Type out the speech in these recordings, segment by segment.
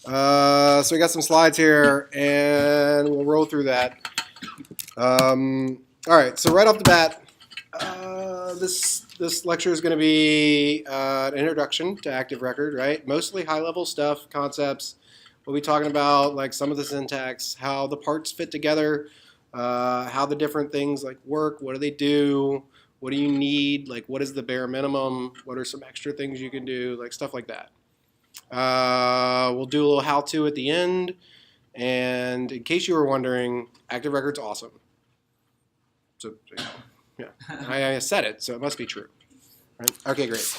So we got some slides here, and we'll roll through that. All right, so right off the bat, this lecture is going to be an introduction to ActiveRecord, right? Mostly high-level stuff, concepts. We'll be talking about like some of the syntax, how the parts fit together, how the different things like work, what do they do, what do you need, like what is the bare minimum, what are some extra things you can do, like stuff like that. We'll do a little how-to at the end, and in case you were wondering, ActiveRecord's awesome. So, yeah, I said it, so it must be true. Right? Okay, great.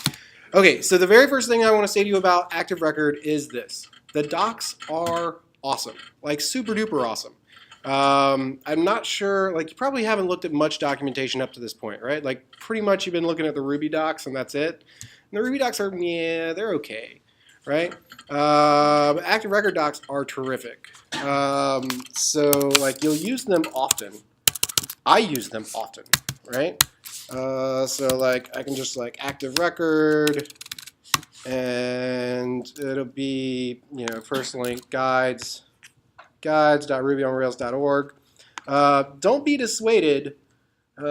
Okay, so the very first thing I want to say to you about ActiveRecord is this. The docs are awesome, like super duper awesome. I'm not sure, like you probably haven't looked at much documentation up to this point, right? Like pretty much you've been looking at the Ruby docs and that's it. And the Ruby docs are, yeah, they're okay, right? But ActiveRecord docs are terrific. So like you'll use them often. I use them often, right? So like I can just like ActiveRecord, and it'll be, you know, first link guides.rubyonrails.org. Don't be dissuaded by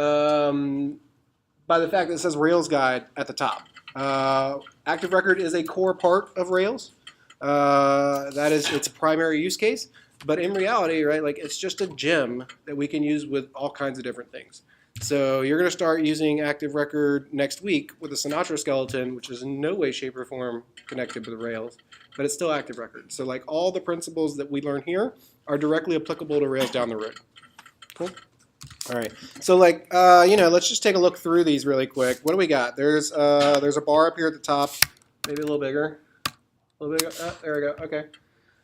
the fact that it says Rails Guide at the top. ActiveRecord is a core part of Rails. That is its primary use case. But in reality, right, like it's just a gem that we can use with all kinds of different things. So you're going to start using ActiveRecord next week with a Sinatra skeleton, which is in no way, shape, or form connected with Rails, but it's still ActiveRecord. So like all the principles that we learn here are directly applicable to Rails down the road. Cool. All right. So like, you know, let's just take a look through these really quick. What do we got? There's a bar up here at the top, maybe a little bigger. A little bigger. Oh, there we go. Okay.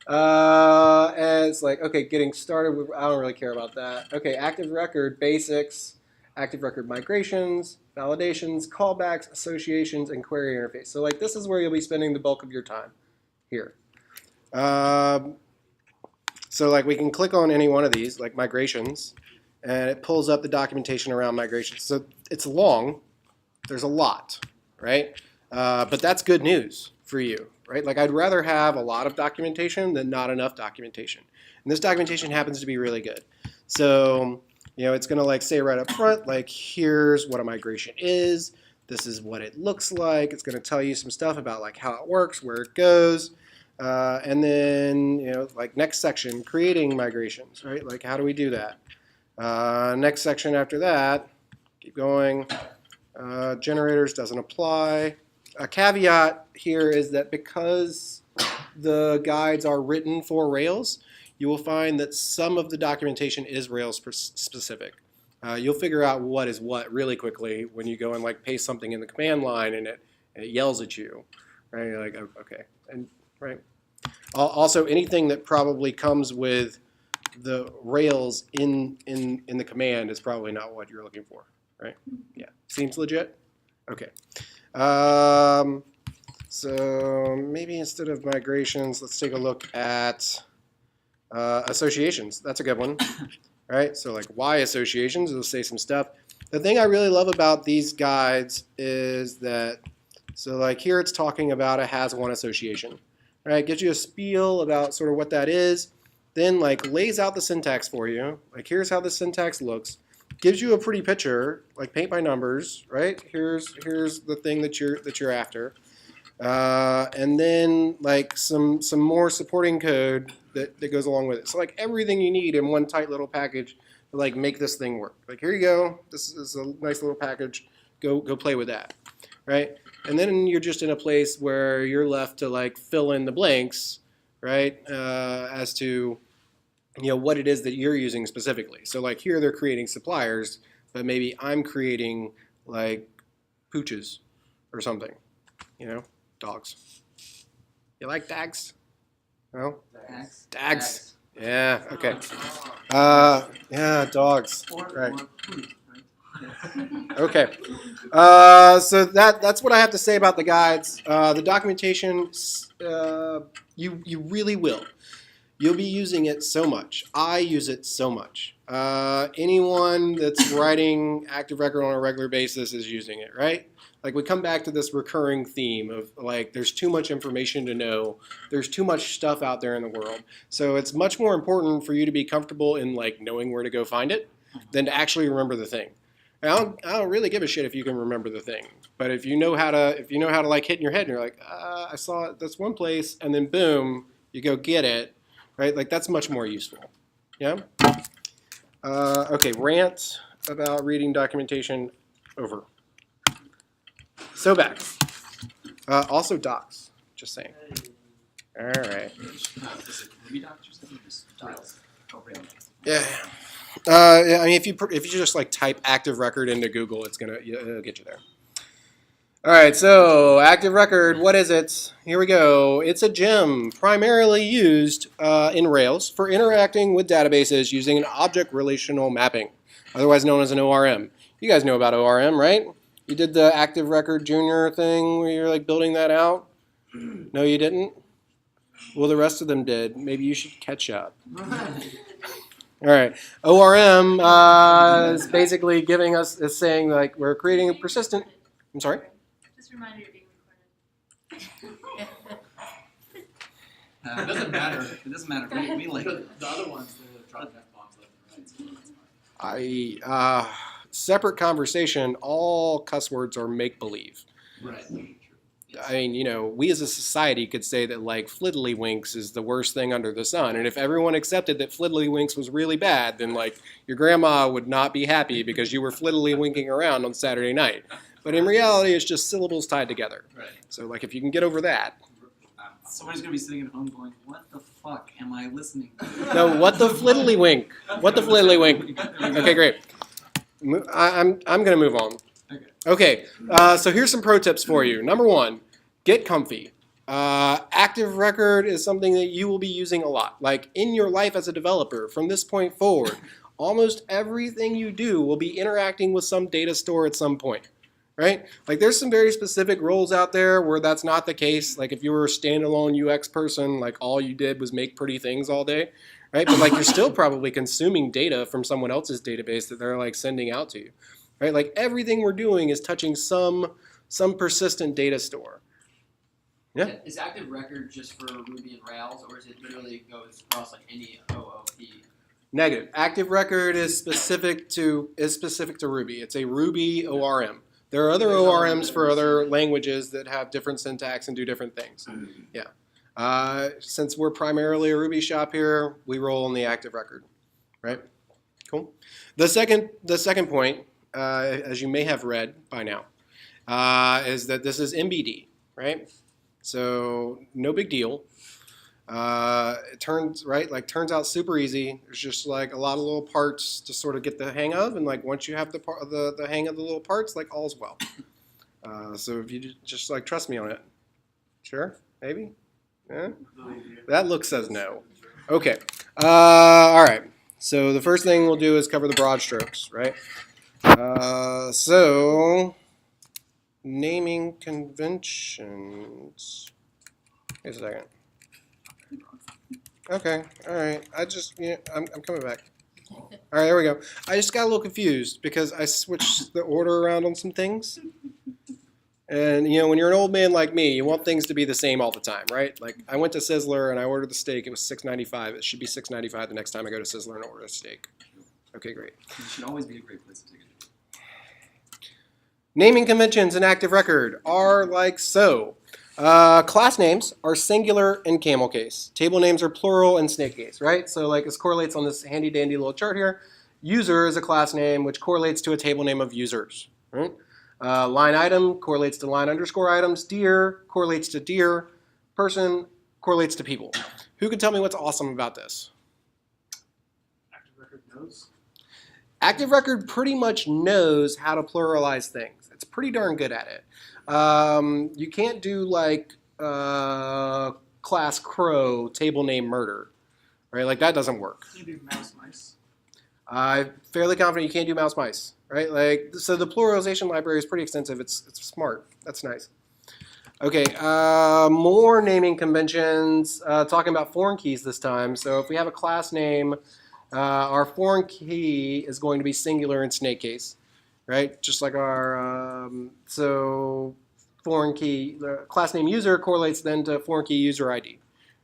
And it's like, okay, getting started with, I don't really care about that. Okay, ActiveRecord basics, ActiveRecord migrations, validations, callbacks, associations, and query interface. So like this is where you'll be spending the bulk of your time here. So like we can click on any one of these, like migrations, and it pulls up the documentation around migrations. So it's long, there's a lot, right? But that's good news for you. Right? Like I'd rather have a lot of documentation than not enough documentation. And this documentation happens to be really good. So, you know, it's going to like say right up front, like here's what a migration is. This is what it looks like. It's going to tell you some stuff about like how it works, where it goes. And then, you know, like next section, creating migrations, right? Like how do we do that? Next section after that, keep going. Generators doesn't apply. A caveat here is that because the guides are written for Rails, you will find that some of the documentation is Rails specific. You'll figure out what is what really quickly when you go and like paste something in the command line and it yells at you, right? You're like, okay, and right. Also, anything that probably comes with the Rails in the command is probably not what you're looking for, right? Yeah, seems legit. Okay. So maybe instead of migrations, let's take a look at associations. That's a good one, right? So like why associations, it'll say some stuff. The thing I really love about these guides is that, so like here it's talking about a has one association, right? It gives you a spiel about sort of what that is, then like lays out the syntax for you. Like here's how the syntax looks. Gives you a pretty picture, like paint by numbers, right? Here's the thing that you're after, and then like some more supporting code that goes along with it. So like everything you need in one tight little package to like make this thing work. Like here you go, this is a nice little package. Go play with that, right? And then you're just in a place where you're left to like fill in the blanks, right? As to what it is that you're using specifically. So like here they're creating suppliers, but maybe I'm creating like pooches or something, dogs. You like dags? No? Dags. Yeah, okay. Yeah, dogs. Right. Okay. So that's what I have to say about the guides. The documentation, you really will. You'll be using it so much. I use it so much. Anyone that's writing ActiveRecord on a regular basis is using it, right? Like we come back to this recurring theme of like there's too much information to know, there's too much stuff out there in the world. So it's much more important for you to be comfortable in like knowing where to go find it than to actually remember the thing. And I don't really give a shit if you can remember the thing, but if you know how to like hit in your head and you're like, I saw it this one place, and then boom, you go get it, right? Like that's much more useful. Yeah. Okay, rant about reading documentation over. So back. Also docs. Just saying. All right. Yeah. I mean, if you just like type ActiveRecord into Google, it'll get you there. All right. So ActiveRecord, what is it? Here we go. It's a gem primarily used in Rails for interacting with databases using an object relational mapping, otherwise known as an ORM. You guys know about ORM, right? You did the ActiveRecord Junior thing where you're like building that out? No, you didn't? Well, the rest of them did. Maybe you should catch up. All right. ORM is basically is saying like we're creating a persistent. I'm sorry? Just remind you of being recorded. It doesn't matter. It doesn't matter. We like the other ones, the drop death bombs left and right. So that's fine. Separate conversation, all cuss words are make-believe. Right. I mean, you know, we as a society could say that, like, Fliddlywinks is the worst thing under the sun. And if everyone accepted that Fliddlywinks was really bad, then, like, your grandma would not be happy because you were Fliddlywinking around on Saturday night. But in reality, it's just syllables tied together. Right. So, like, if you can get over that. somebody's gonna be sitting at home going, "What the fuck am I listening to?" No, what the Fliddlywink? What the Fliddlywink? Okay, great. I'm going to move on. Okay, so here's some pro tips for you. Number one, get comfy. ActiveRecord is something that you will be using a lot. Like in your life as a developer, from this point forward, almost everything you do will be interacting with some data store at some point, right? Like there's some very specific roles out there where that's not the case. Like if you were a standalone UX person, like all you did was make pretty things all day, right? But like you're still probably consuming data from someone else's database that they're like sending out to you. Right? Like everything we're doing is touching some persistent data store. Yeah. Is ActiveRecord just for Ruby and Rails, or is it literally goes across like any OOP? Negative. ActiveRecord is specific to Ruby. It's a Ruby ORM. There are other ORMs for other languages that have different syntax and do different things. Yeah. Since we're primarily a Ruby shop here, we roll on the ActiveRecord. Right? Cool. The second point, as you may have read by now, is that this is MBD, right? So no big deal. It turns out super easy. There's just like a lot of little parts to sort of get the hang of, and like once you have the hang of the little parts, like all's well. So if you just like trust me on it, sure, maybe, yeah. That look says no. Okay, all right. So the first thing we'll do is cover the broad strokes, right? So, naming conventions. Wait a second. Okay, all right. I'm coming back. All right, there we go. I just got a little confused because I switched the order around on some things. And, you know, when you're an old man like me, you want things to be the same all the time, right? Like, I went to Sizzler and I ordered the steak. It was $6.95. It should be $6.95 the next time I go to Sizzler and order a steak. Okay, great. It should always be a great place to take it. Naming conventions in ActiveRecord are like so. Class names are singular and camel case. Table names are plural and snake case, right? So like this correlates on this handy dandy little chart here. User is a class name which correlates to a table name of users, right? Line item correlates to line underscore items. Dear correlates to dear. Person correlates to people. Who can tell me what's awesome about this? ActiveRecord knows. ActiveRecord pretty much knows how to pluralize things. It's pretty darn good at it. You can't do like class crow table name murder, right? Like that doesn't work. Can you do mouse mice? I'm fairly confident you can't do mouse mice, right? Like so the pluralization library is pretty extensive. It's smart. That's nice. Okay, more naming conventions. Talking about foreign keys this time. So if we have a class name, our foreign key is going to be singular in snake case. right? Just like our, so foreign key, the class name user correlates then to foreign key user ID,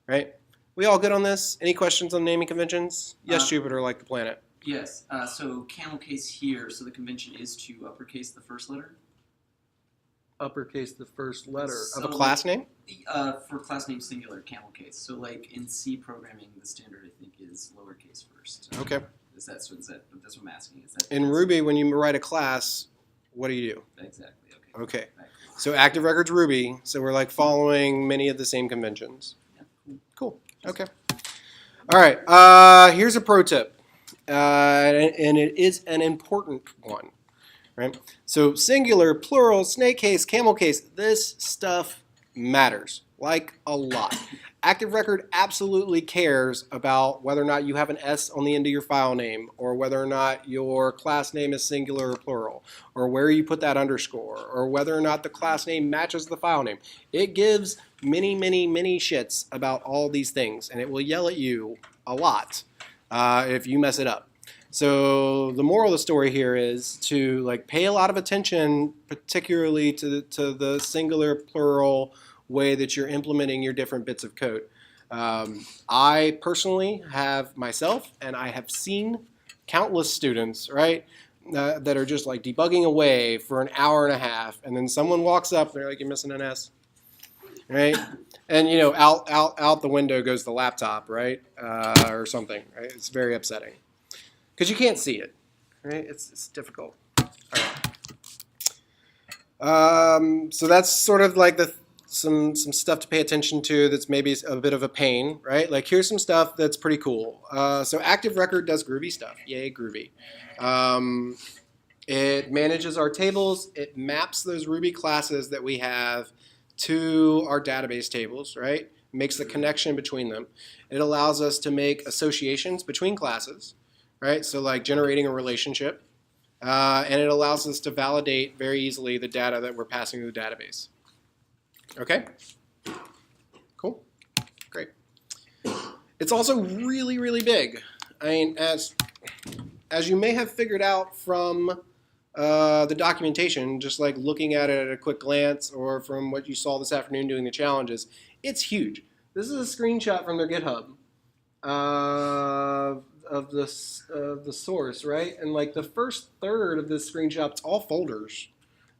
right? We all good on this? Any questions on naming conventions? Yes, Jupiter, like the planet. Yes. So camel case here. So the convention is to uppercase the first letter. Uppercase the first letter of So a class name? For class name singular, camel case. So like in C programming, the standard I think is lowercase first. Okay. Is that that's what I'm asking? Is that In Ruby, when you write a class, what do you do? Exactly. Okay. Okay. Right. So Active Record's Ruby, so we're like following many of the same conventions. Yeah, Cool. Okay. All right. Here's a pro tip, and it is an important one, right? So singular, plural, snake case, camel case, this stuff matters, like a lot. Active Record absolutely cares about whether or not you have an S on the end of your file name, or whether or not your class name is singular or plural, or where you put that underscore, or whether or not the class name matches the file name. It gives many, many, many shits about all these things, and it will yell at you a lot if you mess it up. So the moral of the story here is to like pay a lot of attention, particularly to the singular, plural way that you're implementing your different bits of code. I personally have myself, and I have seen countless students, right, that are just like debugging away for an hour and a half, and then someone walks up, and they're like, "You're missing an S," right? And you know, out the window goes the laptop, right, or something. Right? It's very upsetting because you can't see it, right? It's difficult. All right. So that's sort of like some stuff to pay attention to that's maybe a bit of a pain, right? Like here's some stuff that's pretty cool. So Active Record does Groovy stuff. Yay, Groovy. It manages our tables. It maps those Ruby classes that we have to our database tables, right? Makes the connection between them. It allows us to make associations between classes, right? So like generating a relationship. And it allows us to validate very easily the data that we're passing to the database. Okay? Cool. Great. It's also really, really big. I mean, as you may have figured out from the documentation, just like looking at it at a quick glance or from what you saw this afternoon doing the challenges, it's huge. This is a screenshot from their GitHub of the source, right? And like the first third of this screenshot, it's all folders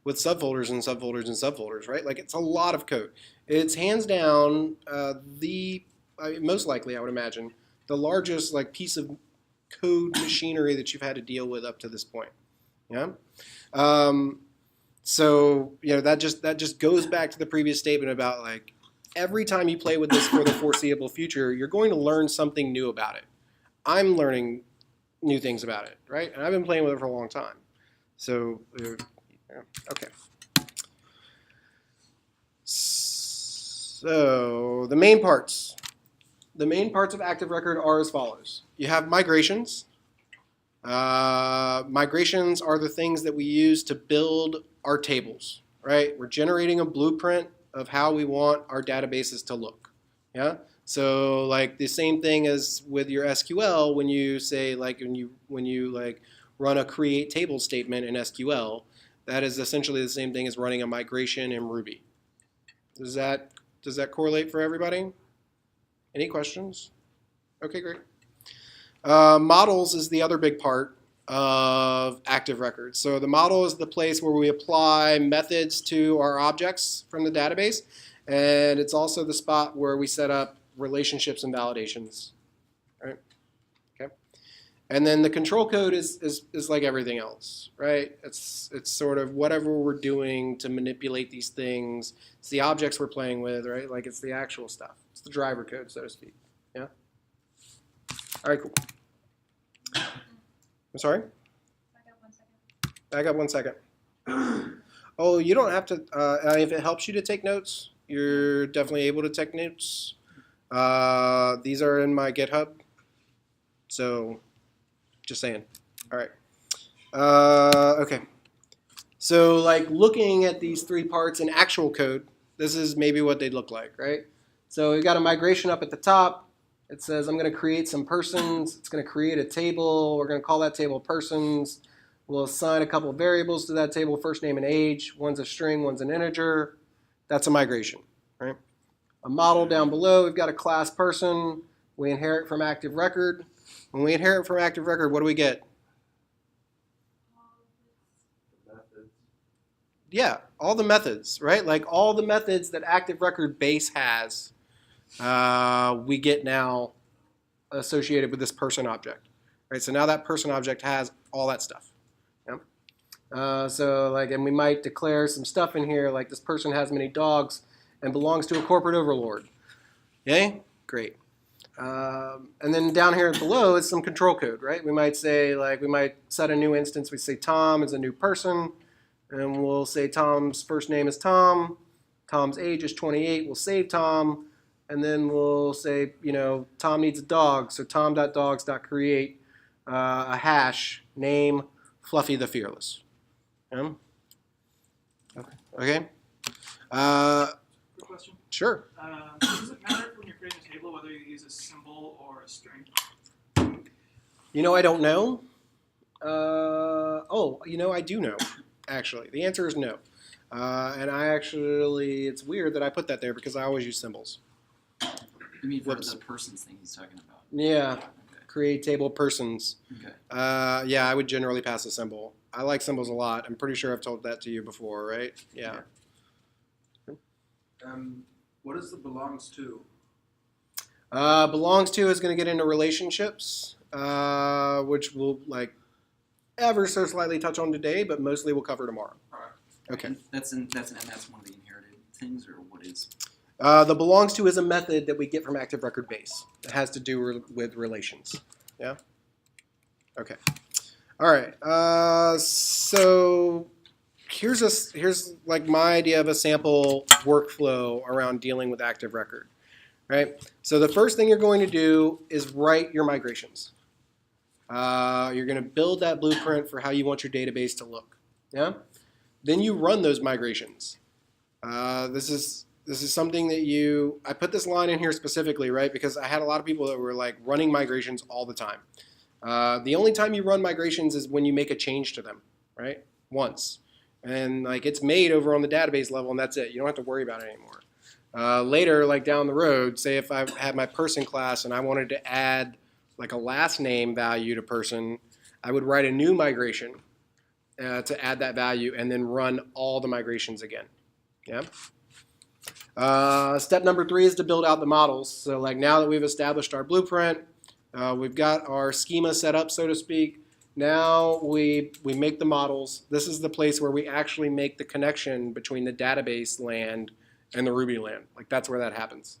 with subfolders and subfolders and subfolders, right? Like it's a lot of code. It's hands down most likely, I would imagine, the largest like piece of code machinery that you've had to deal with up to this point. Yeah. So you know that just goes back to the previous statement about like every time you play with this for the foreseeable future, you're going to learn something new about it. I'm learning new things about it, right? And I've been playing with it for a long time. So. Okay. So the main parts of Active Record are as follows. You have migrations. Migrations are the things that we use to build our tables, right? We're generating a blueprint of how we want our databases to look. Yeah. So like the same thing as with your SQL when you say like when you like run a create table statement in SQL. That is essentially the same thing as running a migration in Ruby. Does that correlate for everybody? Any questions? Okay, great. Models is the other big part of Active Record. So the model is the place where we apply methods to our objects from the database, and it's also the spot where we set up relationships and validations. All right. Okay. And then the control code is like everything else, right? It's sort of whatever we're doing to manipulate these things. It's the objects we're playing with, right? Like it's the actual stuff. It's the driver code, so to speak. Yeah? All right, cool. I'm sorry? Back up 1 second. Oh, you don't have to, if it helps you to take notes, you're definitely able to take notes. These are in my GitHub. So, just saying. All right. Okay. So, like looking at these three parts in actual code, this is maybe what they'd look like, right? So we've got a migration up at the top. It says I'm going to create some persons. It's going to create a table. We're going to call that table persons. We'll assign a couple of variables to that table, first name and age. One's a string, one's an integer. That's a migration, right? A model down below, we've got a class person. We inherit from ActiveRecord. When we inherit from ActiveRecord, what do we get? Yeah, all the methods, right? Like all the methods that ActiveRecord base has, we get now associated with this person object, right? So now that person object has all that stuff. Yeah? So like, and we might declare some stuff in here, like this person has many dogs and belongs to a corporate overlord. Okay, great. And then down here below is some control code, right? We might say, like, we might set a new instance. We say Tom is a new person. And we'll say Tom's first name is Tom. Tom's age is 28. We'll save Tom. And then we'll say, you know, Tom needs a dog. So tom.dogs.create a hash name Fluffy the Fearless. Yeah? Okay. Quick question. Sure. Does it matter when you're creating a table whether you use a symbol or a string? You know, I don't know. You know, I do know. Actually, the answer is no. And I actually, it's weird that I put that there because I always use symbols. You mean for Whoops. the persons thing he's talking about? Yeah, Okay. create table persons. Okay. Yeah, I would generally pass a symbol. I like symbols a lot. I'm pretty sure I've told that to you before, right? Yeah. What is the belongs to? Belongs to is going to get into relationships, which we'll like ever so slightly touch on today, but mostly we'll cover tomorrow. Alright. Okay. And that's one of the inherited things, or what is? The belongs to is a method that we get from ActiveRecord base. It has to do with relations. Yeah? Okay. All right. So here's like my idea of a sample workflow around dealing with ActiveRecord. Right? So the first thing you're going to do is write your migrations. You're going to build that blueprint for how you want your database to look. Yeah? Then you run those migrations. This is something that I put this line in here specifically, right? Because I had a lot of people that were like running migrations all the time. The only time you run migrations is when you make a change to them, right? Once. And like it's made over on the database level and that's it. You don't have to worry about it anymore. Later, like down the road, say if I had my person class and I wanted to add like a last name value to person, I would write a new migration to add that value and then run all the migrations again. Yeah. Step number 3 is to build out the models. So like now that we've established our blueprint, we've got our schema set up, so to speak. Now we make the models. This is the place where we actually make the connection between the database land and the Ruby land. Like that's where that happens,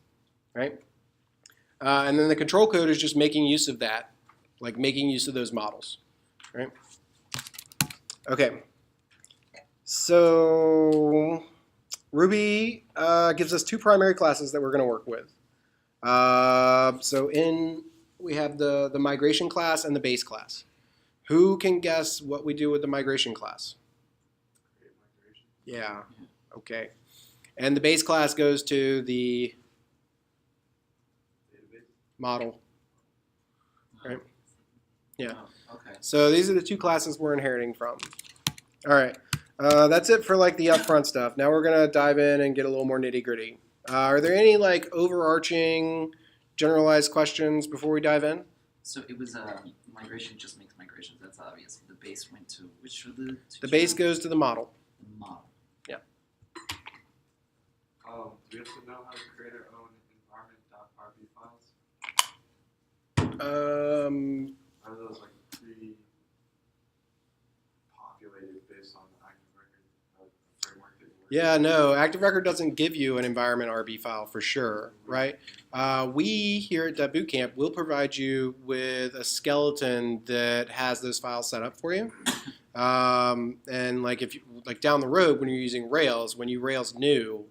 right? And then the control code is just making use of that, like making use of those models, right? Okay. So Ruby gives us 2 primary classes that we're going to work with. We have the migration class and the base class. Who can guess what we do with the migration class? Create migration. Yeah. Okay. And the base class goes to the Database. model. Right. Yeah. Oh, okay. So these are the 2 classes we're inheriting from. All right. That's it for like the upfront stuff. Now we're gonna dive in and get a little more nitty gritty. Are there any like overarching, generalized questions before we dive in? So it was migration just makes migrations. That's obvious. The base went to which of the? The base goes to the model. The model. Do we have to know how to create our own environment.rb files? Are those like pre-populated based on the ActiveRecord framework that you work Yeah, no, ActiveRecord doesn't give you an environment RB file for sure, right? We here at Boot Camp will provide you with a skeleton that has those files set up for you. And like if you like down the road when you're using Rails, when you Rails new,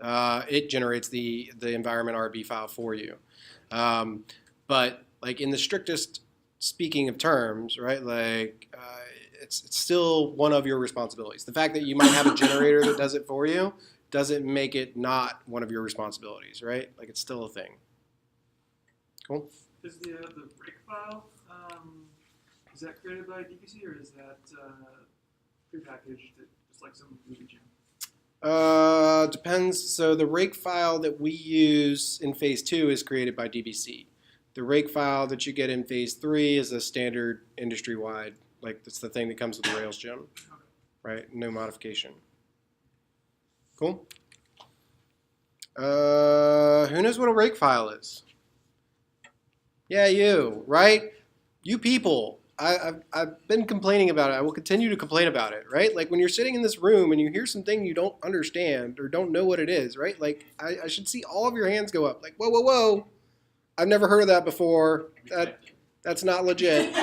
it generates the environment RB file for you. But like in the strictest speaking of terms, right? Like it's still one of your responsibilities. The fact that you might have a generator that does it for you doesn't make it not one of your responsibilities, right? Like it's still a thing. Cool. Is the rake file Is that created by DBC or is that prepackaged, just like some Ruby gem? Depends. So the rake file that we use in phase 2 is created by DBC. The rake file that you get in phase 3 is a standard industry-wide, like it's the thing that comes with the Rails gem, right? No modification. Cool. Who knows what a rake file is? Yeah, you, right? You people. I've been complaining about it. I will continue to complain about it, right? Like when you're sitting in this room and you hear something you don't understand or don't know what it is, right? Like I should see all of your hands go up. Like, whoa, whoa, whoa. I've never heard of that before. That's not legit.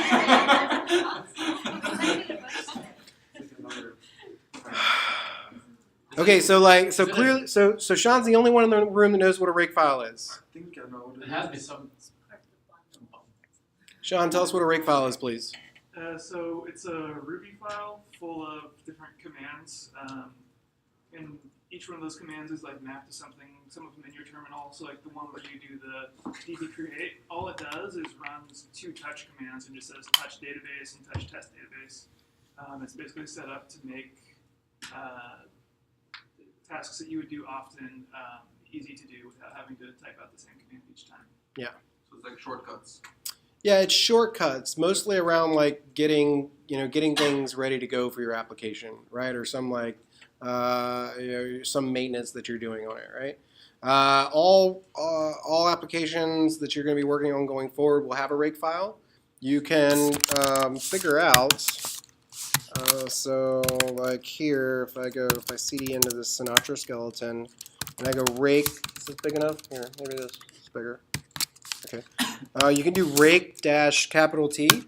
Okay, so clearly, so Sean's the only one in the room that knows what a rake file is. I think I know what It has to be some. Sean, tell us what a rake file is, please. So it's a Ruby file full of different commands, and each one of those commands is like mapped to something. Some of them in your terminal. So like the one where you do the db create, all it does is runs 2 touch commands and just says touch database and touch test database. It's basically set up to make tasks that you would do often easy to do without having to type out the same command each time. Yeah. So it's like shortcuts. Yeah, it's shortcuts, mostly around like getting things ready to go for your application, right? Or some like some maintenance that you're doing on it, right? All applications that you're going to be working on going forward will have a rake file. You can figure out. So like here, if I cd into this Sinatra skeleton, and I go rake. Is this big enough? Here, maybe this is bigger. Okay. You can do rake -T,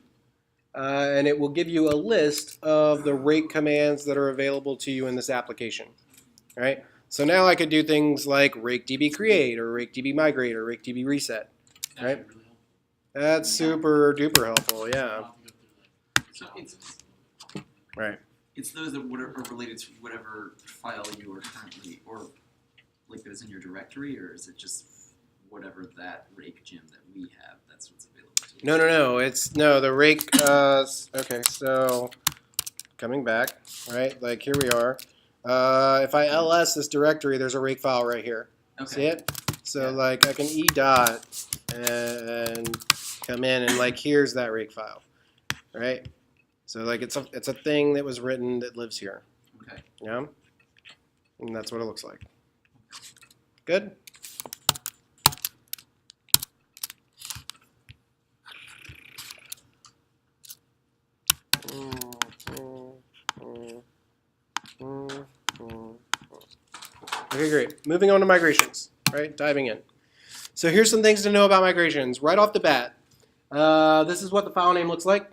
and it will give you a list of the rake commands that are available to you in this application. All right. So now I could do things like rake db create or rake db migrate or rake db reset. Right. That's super duper helpful. Yeah. So Right. it's those that are related to whatever file you are currently, or like that is in your directory, or is it just whatever that rake gem that we have? That's what's available to us. No. It's the rake. Okay. So coming back, right? Like here we are. If I ls this directory, there's a rake file right here. Okay. See it? So Yeah. like I can e dot and come in and like here's that rake file, right? So like it's a thing that was written that lives here. Okay. Yeah, and that's what it looks like. Good. Okay, great. Moving on to migrations, right? Diving in. So here's some things to know about migrations right off the bat. This is what the file name looks like.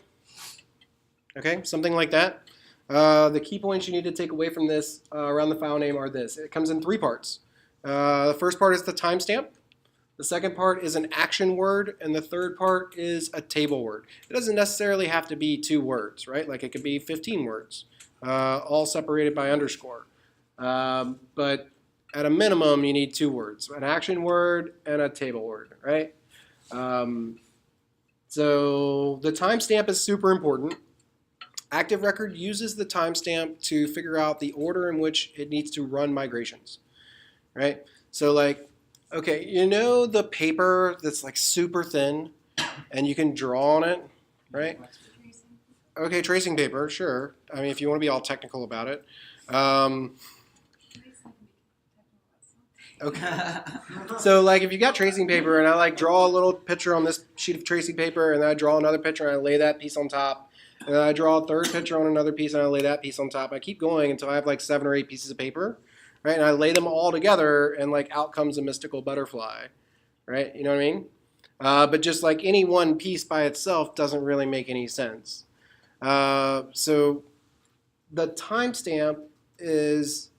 Okay, something like that. The key points you need to take away from this around the file name are this. It comes in 3 parts. The first part is the timestamp. The second part is an action word, and the third part is a table word. It doesn't necessarily have to be 2 words, right? Like it could be 15 words, all separated by underscore. But at a minimum, you need 2 words, an action word and a table word, right? So the timestamp is super important. ActiveRecord uses the timestamp to figure out the order in which it needs to run migrations, right? So like, okay, you know the paper that's like super thin and you can draw on it, right? Okay, tracing paper, sure. I mean, if you want to be all technical about it. Okay. So like if you got tracing paper and I like draw a little picture on this sheet of tracing paper and then I draw another picture and I lay that piece on top. And then I draw a third picture on another piece and I lay that piece on top. I keep going until I have like 7 or 8 pieces of paper, right? And I lay them all together and like out comes a mystical butterfly, right? You know what I mean? But just like any one piece by itself doesn't really make any sense. So the timestamp is,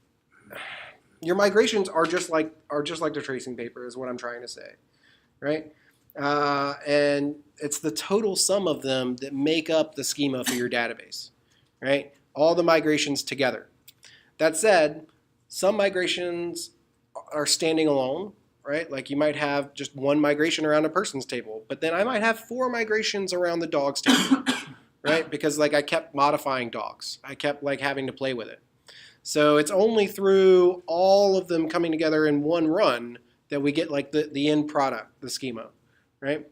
your migrations are just like the tracing paper is what I'm trying to say, right? And it's the total sum of them that make up the schema for your database, right? All the migrations together. That said, some migrations are standing alone, right? Like you might have just one migration around a person's table, but then I might have 4 migrations around the dog's table, right? Because like I kept modifying docs. I kept like having to play with it. So it's only through all of them coming together in one run that we get like the end product, the schema, right?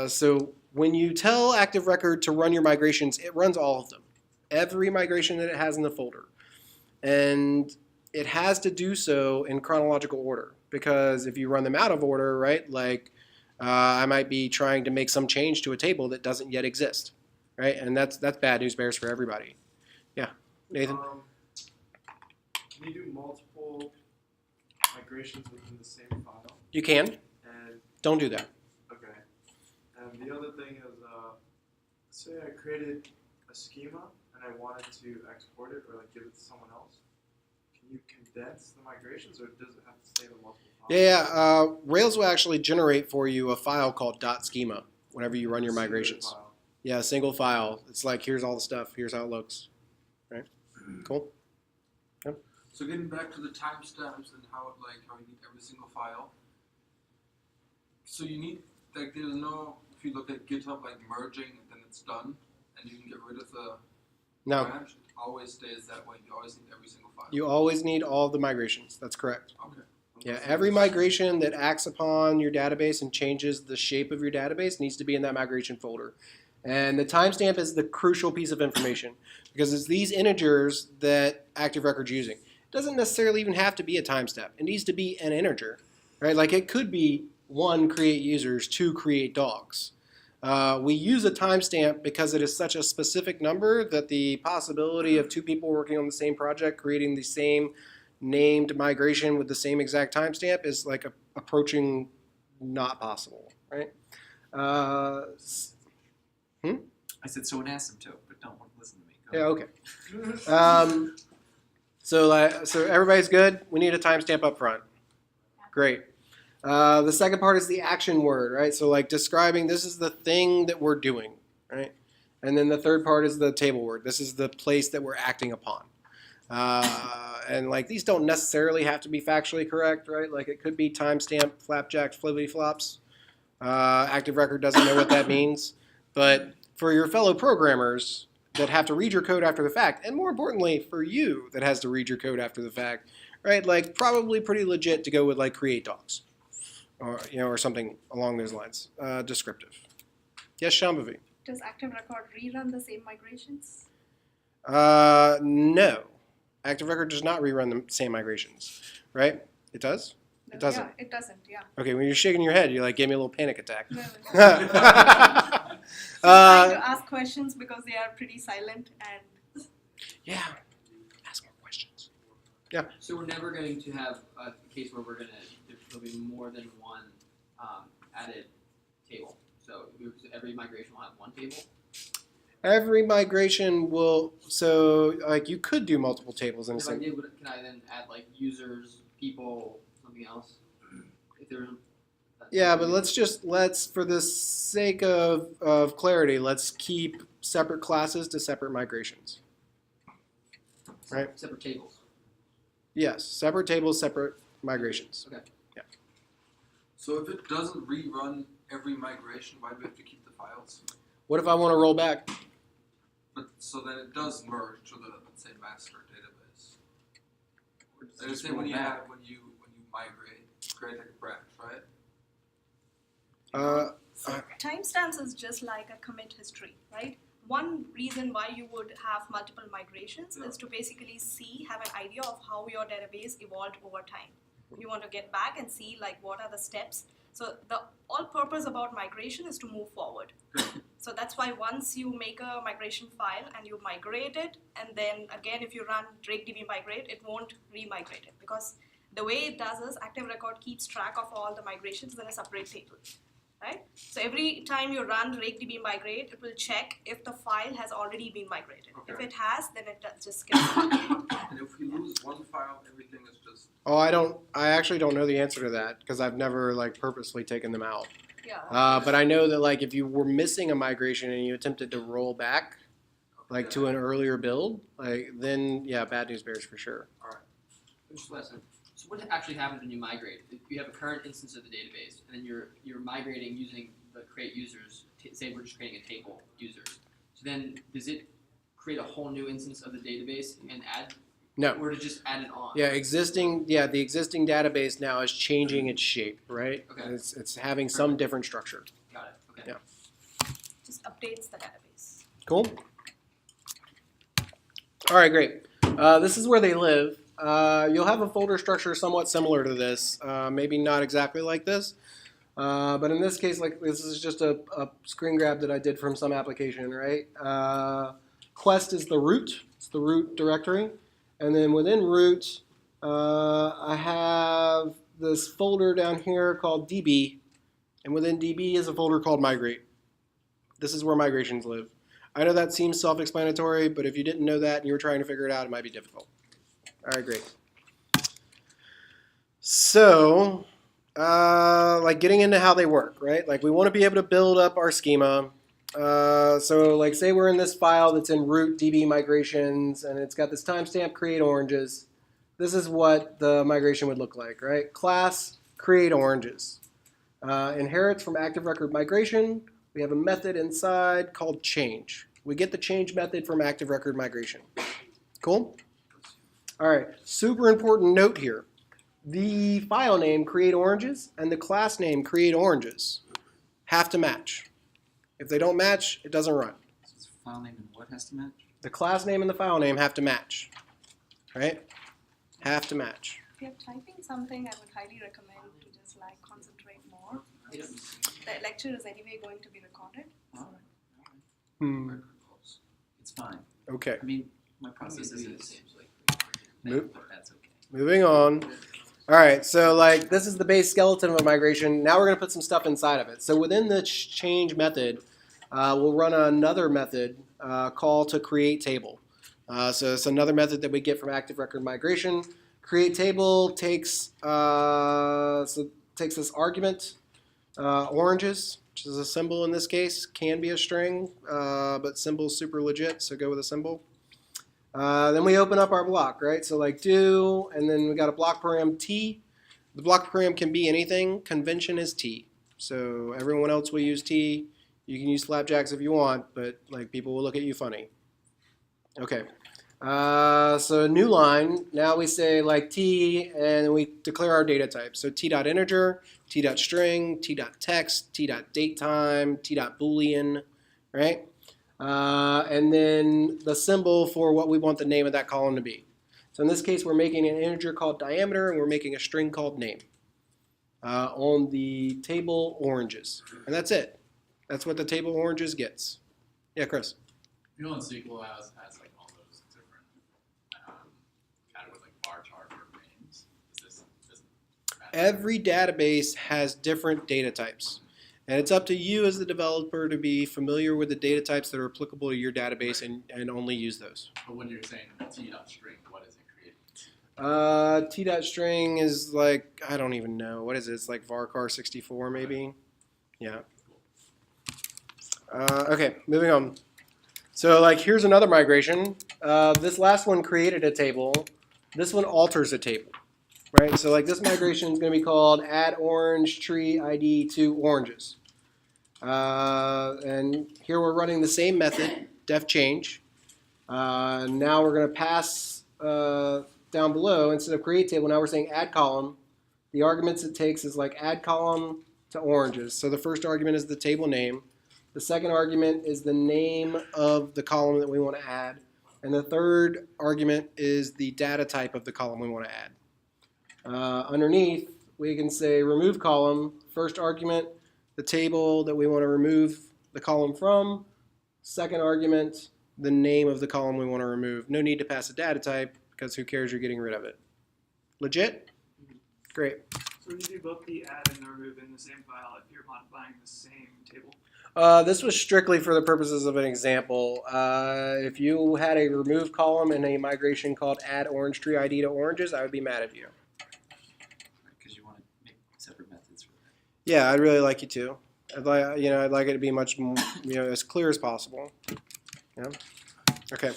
So when you tell ActiveRecord to run your migrations, it runs all of them. Every migration that it has in the folder. And it has to do so in chronological order, because if you run them out of order, right, like I might be trying to make some change to a table that doesn't yet exist, right? And that's bad news bears for everybody. Yeah, Nathan? Can you do multiple migrations within the same file? You can. And Don't do that. okay. And the other thing is, say I created a schema and I wanted to export it or like give it to someone else. Can you condense the migrations, or does it have to stay in multiple files? Yeah, Rails will actually generate for you a file called .schema whenever you run your Single migrations. file. Yeah, a single file. It's like, here's all the stuff. Here's how it looks. Right? Cool. So getting back to the timestamps and how you need every single file. So you need, like, there's no, if you look at GitHub, like merging and then it's done and you can get rid of the No, branch, it always stays that way. You always need every single file. you always need all of the migrations. That's correct. Okay. Yeah, every migration that acts upon your database and changes the shape of your database needs to be in that migration folder. And the timestamp is the crucial piece of information, because it's these integers that ActiveRecord's using. It doesn't necessarily even have to be a timestamp. It needs to be an integer, right? Like it could be 1, create users, 2, create dogs. We use a timestamp because it is such a specific number that the possibility of 2 people working on the same project creating the same named migration with the same exact timestamp is like approaching not possible, right? I said so an asymptote, but don't listen to me. Go Yeah, ahead. okay. So everybody's good? We need a timestamp up front. Great. The second part is the action word, right? So like describing this is the thing that we're doing, right? And then the third part is the table word. This is the place that we're acting upon. And like these don't necessarily have to be factually correct, right? Like it could be timestamp, flapjack, flippity flops. ActiveRecord doesn't know what that means. But for your fellow programmers that have to read your code after the fact, and more importantly for you that has to read your code after the fact, right? Like probably pretty legit to go with like create dogs, or or something along those lines. Descriptive. Yes, Shambhavi. Does ActiveRecord rerun the same migrations? No. ActiveRecord does not rerun the same migrations, right? It does? It doesn't. Yeah, it doesn't, yeah. Okay, when you're shaking your head, you like gave me a little panic attack. No, no. I'm trying to ask questions because they are pretty silent and Yeah. Ask more questions. So we're never going to have a case where there'll be more than one added table. So every migration will have one table. Every migration will, so like you could do multiple tables in a If I single. did, can I then add like users, people, something else? If there, Yeah, but let's for the sake of clarity, let's keep separate classes to separate migrations. Right. Separate tables. Yes, separate tables, separate migrations. Okay. So if it doesn't rerun every migration, why do we have to keep the files? What if I want to roll back? But so then it does merge to the, let's say, master database. Like I say when you migrate, create like a branch, right? so timestamps is just like a commit history, right? One reason why you would have multiple migrations is to basically have an idea of how your database evolved over time. You want to get back and see like what are the steps. So the all purpose about migration is to move forward. So that's why once you make a migration file and you migrate it, and then again if you run DrakeDB migrate, it won't re-migrate it, because the way it does is ActiveRecord keeps track of all the migrations in a separate table. Right? So every time you run DrakeDB migrate, it will check if the file has already been migrated. Okay. If it has, then it just gets migrated. And if we lose one file, everything is just Oh, I actually don't know the answer to that because I've never like purposely taken them out. Yeah. But I know that like if you were missing a migration and you attempted to roll back like to an earlier build, like then yeah, bad news bears for sure. Just lesson. So what actually happens when you migrate? If you have a current instance of the database, and then you're migrating using the create users. Say we're just creating a table users. So then does it create a whole new instance of the database and add, No. or to just add it on? Yeah, the existing database now is changing its shape, right? Okay. And it's having some different structure. Got it. Okay. Yeah. Just updates the database. Cool. All right, great. This is where they live. You'll have a folder structure somewhat similar to this, maybe not exactly like this, but in this case, like this is just a screen grab that I did from some application, right? Quest is the root. It's the root directory, and then within root, I have this folder down here called DB, and within DB is a folder called migrate. This is where migrations live. I know that seems self-explanatory, but if you didn't know that and you were trying to figure it out, it might be difficult. All right, great. So, like getting into how they work, right? Like we want to be able to build up our schema. So like say we're in this file that's in root DB migrations and it's got this timestamp create oranges. This is what the migration would look like, right? Class create oranges. Inherits from ActiveRecord migration. We have a method inside called change. We get the change method from ActiveRecord migration. Cool? All right, super important note here. The file name create oranges and the class name create oranges have to match. If they don't match, it doesn't run. So it's file name and what has to match? The class name and the file name have to match, right? Have to match. If you're typing something, I would highly recommend to just like concentrate more. The lecture is anyway going to be recorded. All right. Hmm. It's fine. Okay. I mean, my process Maybe isn't the same, so like, Move. but that's okay. Moving on. All right, so like this is the base skeleton of a migration. Now we're going to put some stuff inside of it. So within the change method, we'll run another method call to create table. So it's another method that we get from ActiveRecord migration. Create table takes this argument, oranges, which is a symbol in this case, can be a string, but symbol's super legit, so go with a symbol. Then we open up our block, right? So like do, and then we got a block param T. The block param can be anything. Convention is T. So everyone else will use T. You can use flapjacks if you want, but like people will look at you funny. Okay. So new line. Now we say like T, and we declare our data type. So T.integer, T.string, T.text, T.datetime, T.boolean, right? And then the symbol for what we want the name of that column to be. So in this case, we're making an integer called diameter, and we're making a string called name on the table oranges. And that's it. That's what the table oranges gets. Yeah, Chris? You know, in SQL has like all those different categories like bar chart or names. Doesn't matter? Every database has different data types. And it's up to you as the developer to be familiar with the data types that are applicable to your database and only use those. But when you're saying t.string, what is it creating? T.string is like, I don't even know. What is it? It's like varchar 64 maybe? Yeah. Okay, moving on. So like here's another migration. This last one created a table. This one alters a table. Right, so like this migration is going to be called add orange tree ID to oranges. And here we're running the same method, def change. Now we're going to pass down below, instead of create table, now we're saying add column. The arguments it takes is like add column to oranges. So the first argument is the table name. The second argument is the name of the column that we want to add. And the third argument is the data type of the column we want to add. Underneath, we can say remove column. First argument, the table that we want to remove the column from. Second argument, the name of the column we want to remove. No need to pass a data type because who cares, you're getting rid of it. Legit? Great. So you do both the add and the remove in the same file if you're modifying the same table. This was strictly for the purposes of an example. If you had a remove column in a migration called add orange tree ID to oranges, I would be mad at you. Because you want to make separate methods for that. Yeah, I'd really like you to. I'd like it to be much more, as clear as possible. Yeah. Okay.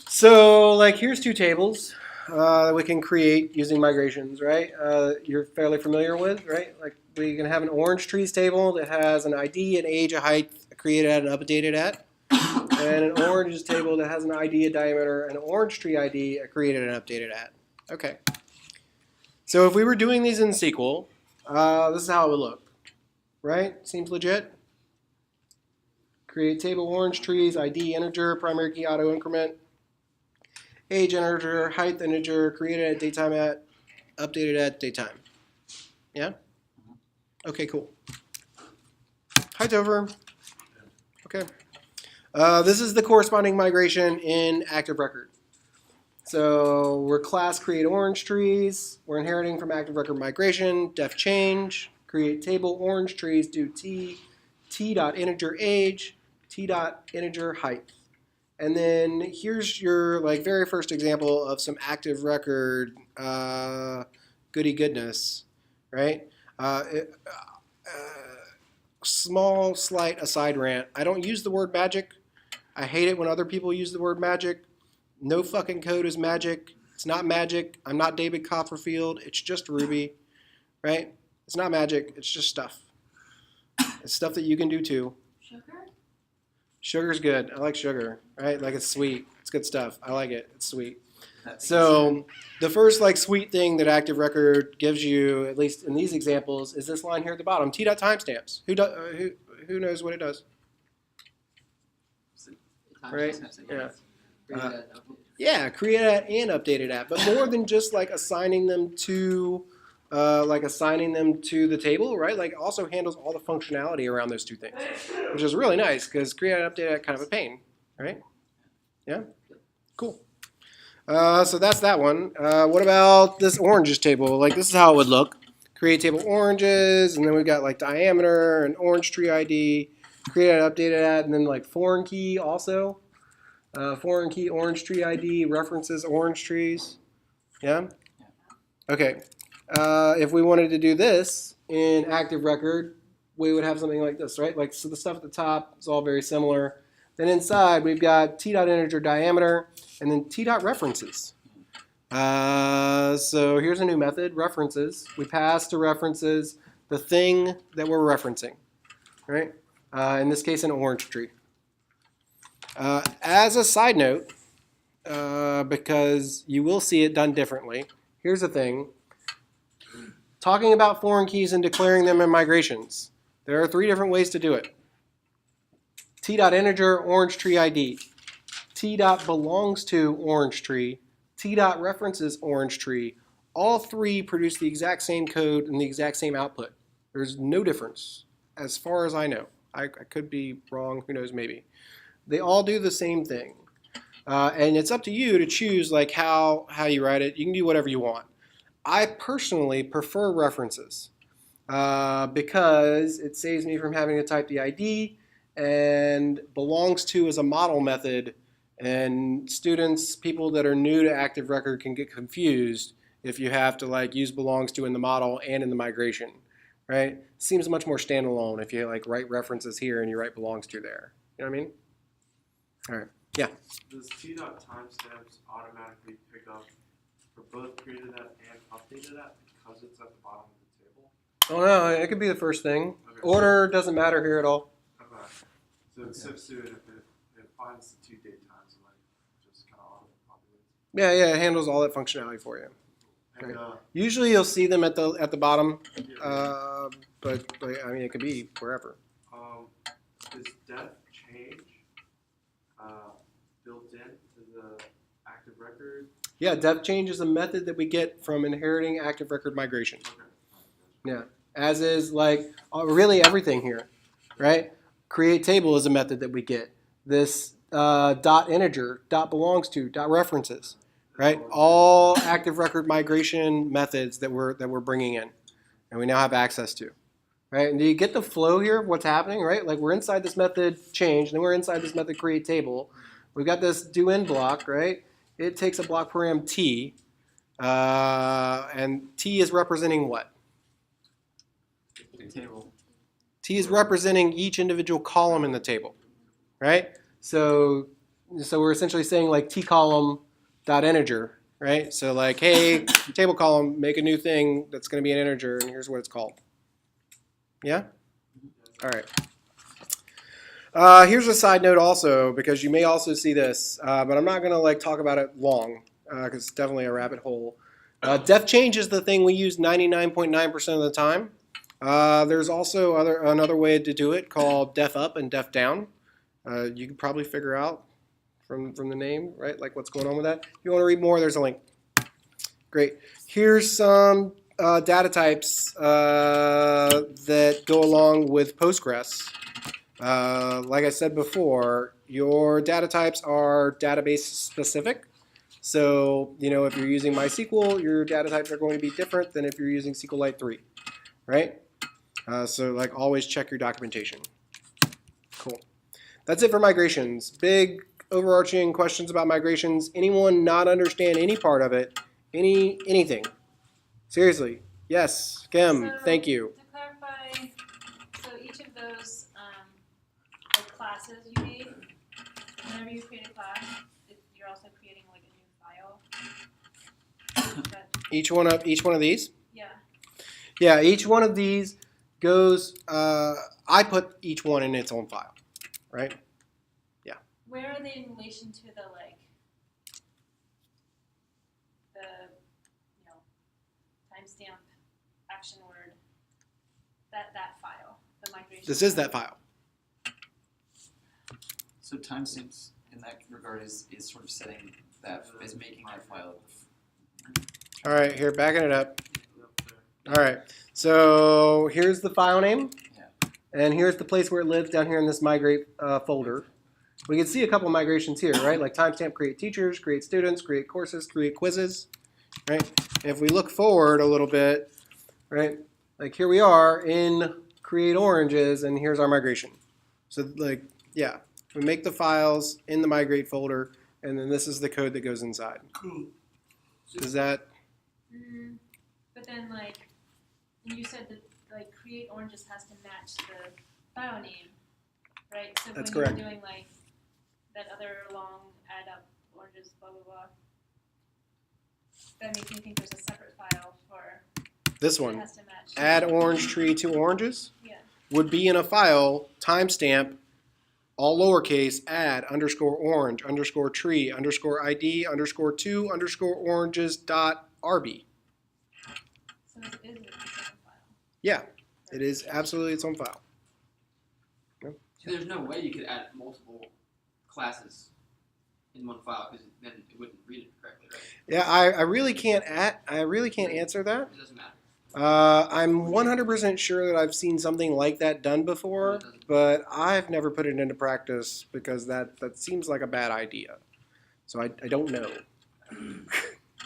So, like, here's two tables. that we can create using migrations, right? You're fairly familiar with, right? Like we can have an orange trees table that has an ID, an age, a height created at and updated at, and an oranges table that has an ID, a diameter, and an orange tree ID created and updated at. Okay. So if we were doing these in SQL, this is how it would look, right? Seems legit. Create table orange trees, ID integer, primary key auto increment, age integer, height integer, created at daytime at, updated at daytime. Yeah? Okay, cool. Height over. Okay. This is the corresponding migration in ActiveRecord. So we're class create orange trees. We're inheriting from ActiveRecord migration, def change, create table orange trees, do t.integer age, t.integer height. And then here's your like very first example of some ActiveRecord goody goodness, right? Small slight aside rant. I don't use the word magic. I hate it when other people use the word magic. No fucking code is magic. It's not magic. I'm not David Copperfield. It's just Ruby, right? It's not magic. It's just stuff. It's stuff that you can do too. Sugar? Sugar's good. I like sugar, right? Like it's sweet. It's good stuff. I like it. It's sweet. That So the first like sweet thing that ActiveRecord gives you, at least in these examples, is this line here at the bottom, t.timestamps. Who knows what it does? Right? Yeah. Yeah, create at and updated at, but more than just like assigning them to the table, right? Like it also handles all the functionality around those two things, which is really nice because create at and update at kind of a pain, right? Yeah, cool. So that's that one. What about this oranges table? Like this is how it would look. Create table oranges, and then we've got like diameter and orange tree ID, create at, updated at, and then like foreign key also. Foreign key orange tree ID references orange trees. Yeah? Okay. If we wanted to do this in ActiveRecord, we would have something like this, right? Like so the stuff at the top is all very similar. Then inside we've got t.integer diameter and then t.references. So here's a new method, references. We pass to references the thing that we're referencing, right? In this case, an orange tree. As a side note, because you will see it done differently, here's the thing. Talking about foreign keys and declaring them in migrations, there are 3 different ways to do it. T.integer orange tree ID, T.belongs to orange tree, T.references orange tree. All 3 produce the exact same code and the exact same output. There's no difference, as far as I know. I could be wrong, who knows, maybe. They all do the same thing. And it's up to you to choose like how you write it. You can do whatever you want. I personally prefer references because it saves me from having to type the ID, and belongs to is a model method, and students, people that are new to ActiveRecord can get confused if you have to like use belongs to in the model and in the migration, right? Seems much more standalone if you like write references here and you write belongs to there. You know what I mean? All right. Yeah. Does t.timestamps automatically pick up for both created at and updated at because it's at the bottom of the table? Oh no, it could be the first thing. Okay. Order doesn't matter here at all. Okay. So it sifts through it if it finds the 2 date times and like just kind of auto-populates. Yeah, it handles all that functionality for you. And Usually you'll see them at the bottom, yeah, but I mean it could be wherever. is def change built in to the ActiveRecord? Yeah, def change is a method that we get from inheriting ActiveRecord migration. Okay. Yeah, as is like really everything here, right? Create table is a method that we get. This dot integer, dot belongs to, dot references, right? All ActiveRecord migration methods that we're bringing in, and we now have access to, right? And do you get the flow here of what's happening, right? Like we're inside this method change, and then we're inside this method create table. We've got this do in block, right? It takes a block param t, and t is representing what? table. T is representing each individual column in the table, right? So we're essentially saying like t column dot integer right? So like, hey, table column, make a new thing that's going to be an integer, and here's what it's called. Yeah? All right. Here's a side note also, because you may also see this, but I'm not going to like talk about it long, because it's definitely a rabbit hole. Def change is the thing we use 99.9% of the time. There's also another way to do it called def up and def down. You can probably figure out from the name, right? Like what's going on with that. If you want to read more, there's a link. Great. Here's some data types that go along with Postgres. Like I said before, your data types are database specific. So, you know, if you're using MySQL, your data types are going to be different than if you're using SQLite 3, right? So, like, always check your documentation. Cool. That's it for migrations. Big overarching questions about migrations. Anyone not understand any part of it? Anything? Seriously. Yes. Kim, So, thank you. To clarify, so each of those like classes you made, whenever you create a class, you're also creating like a new file. But, Each one of these? yeah. Yeah, each one of these goes, I put each one in its own file, right? Where are they in relation to the timestamp action word, that file, the migration? This is that file. So timestamps in that regard is sort of setting that, is making that file. All right, here, backing it up. All right, so here's the file name, and here's the place where it lives down here in this migrate folder. We can see a couple migrations here, right? Like timestamp create teachers, create students, create courses, create quizzes, right? And if we look forward a little bit, right? Like here we are in create oranges, and here's our migration. So like, yeah, we make the files in the migrate folder, and then this is the code that goes inside. Cool. Is that? But then and you said that like create oranges has to match the file name, right? So That's when correct. you're doing like that other long add up oranges, blah blah blah, that makes me think there's a separate file for This that one, has to match. add orange tree to oranges, Yeah. would be in a file timestamp, all lowercase, add underscore orange underscore tree underscore ID underscore 2 underscore oranges dot RB. So it is its own file. Yeah, it is absolutely its own file. So there's no way you could add multiple classes in one file because then it wouldn't read it correctly, right? Yeah, I really can't answer that. It doesn't matter. I'm 100% sure that I've seen something like that done before, but I've never put it into practice because that seems like a bad idea. So I don't know.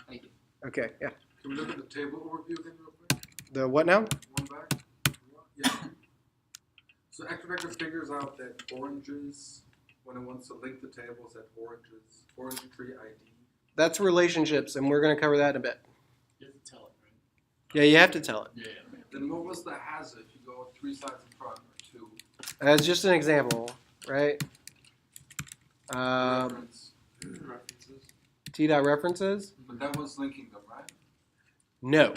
Thank you. Okay, yeah. Can we look at the table overview again real quick? The what now? One back? Yeah. So ActiveRecord figures out that oranges, when it wants to link the tables at oranges, orange tree ID. That's relationships, and we're going to cover that in a bit. You have to tell it, right? Yeah, you have to tell it. Yeah. Then what was the hazard if you go 3 sides in front or 2? As just an example, right? Reference. References. T.references? But that was linking them, right? No.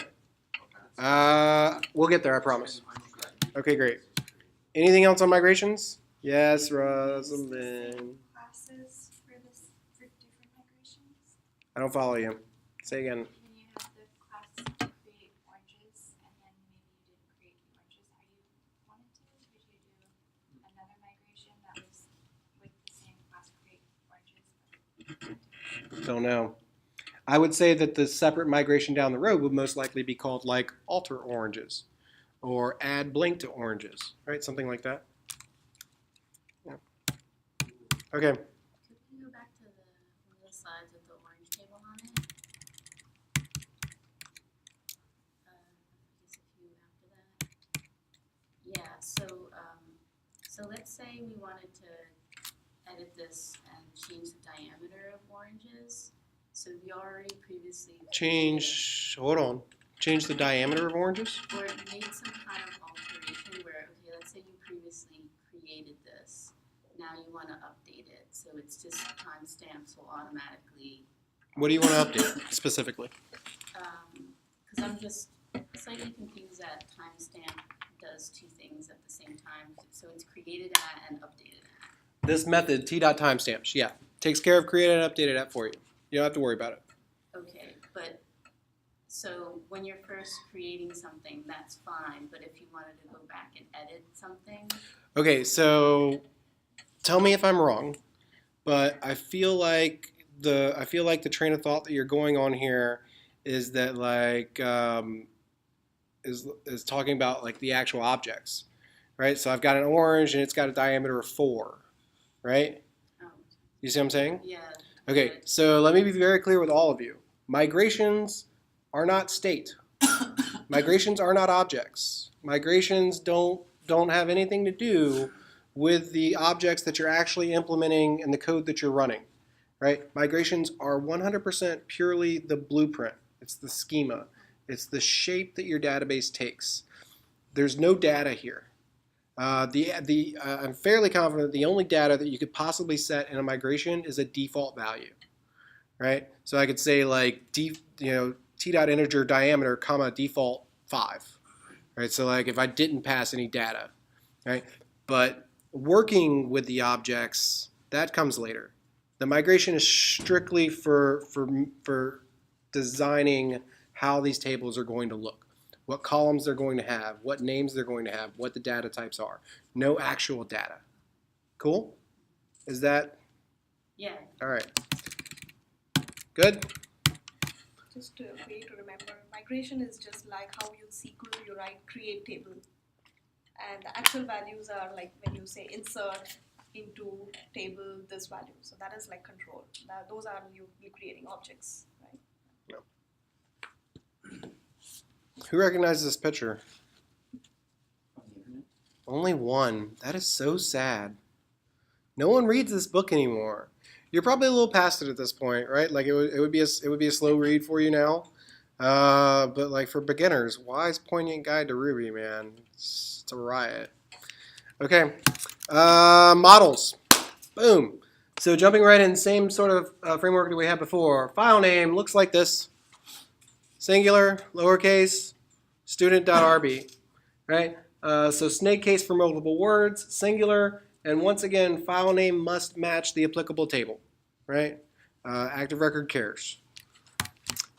Okay. We'll get there, I promise. Okay, great. Anything else on migrations? Yes, Rosalind. Classes for different migrations. I don't follow you. Say again. When you have the class to create oranges, and then maybe you didn't create the oranges how you wanted to, would you do another migration that was with the same class create oranges? Don't know. I would say that the separate migration down the road would most likely be called like alter oranges or add blank to oranges, right? Something like that. Yeah. Okay. Could we go back to one of the slides with the orange table on it? Just a few after that. Yeah, so let's say we wanted to edit this and change the diameter of oranges. So we already previously Change the diameter of oranges? or made some kind of alteration where, okay, let's say you previously created this. Now you want to update it. So it's just timestamps will automatically What do you want to update specifically? Because I'm just slightly confused that timestamp does two things at the same time. So it's created at and updated at. This method, t.timestamps, yeah, takes care of created and updated at for you. You don't have to worry about it. Okay, but so when you're first creating something, that's fine. But if you wanted to go back and edit something, Okay, so tell me if I'm wrong, but I feel like the train of thought that you're going on here is that like is talking about like the actual objects, right? So I've got an orange and it's got a diameter of 4, right? You see what I'm saying? yeah. Okay, so let me be very clear with all of you. Migrations are not state. Migrations are not objects. Migrations don't have anything to do with the objects that you're actually implementing in the code that you're running, right? Migrations are 100% purely the blueprint. It's the schema. It's the shape that your database takes. There's no data here. I'm fairly confident the only data that you could possibly set in a migration is a default value, right? So I could say like t.integer diameter comma default 5, right? So like if I didn't pass any data, right? But working with the objects, that comes later. The migration is strictly for designing how these tables are going to look, what columns they're going to have, what names they're going to have, what the data types are. No actual data. Cool? Is that? Yeah. All right. Good? Just a way to remember, migration is just like how you SQL, you write create table. And the actual values are like when you say insert into table this value. So that is like control. Those are you creating objects, right? Who recognizes this picture? Only one. That is so sad. No one reads this book anymore. You're probably a little past it at this point, right? Like it would be a slow read for you now. But like for beginners, Wise Poignant Guide to Ruby, man, it's a riot. Okay, models. Boom. So jumping right in, same sort of framework that we had before. File name looks like this: singular, lowercase, student.rb, right? So snake case for multiple words, singular, and once again, file name must match the applicable table, right? ActiveRecord cares.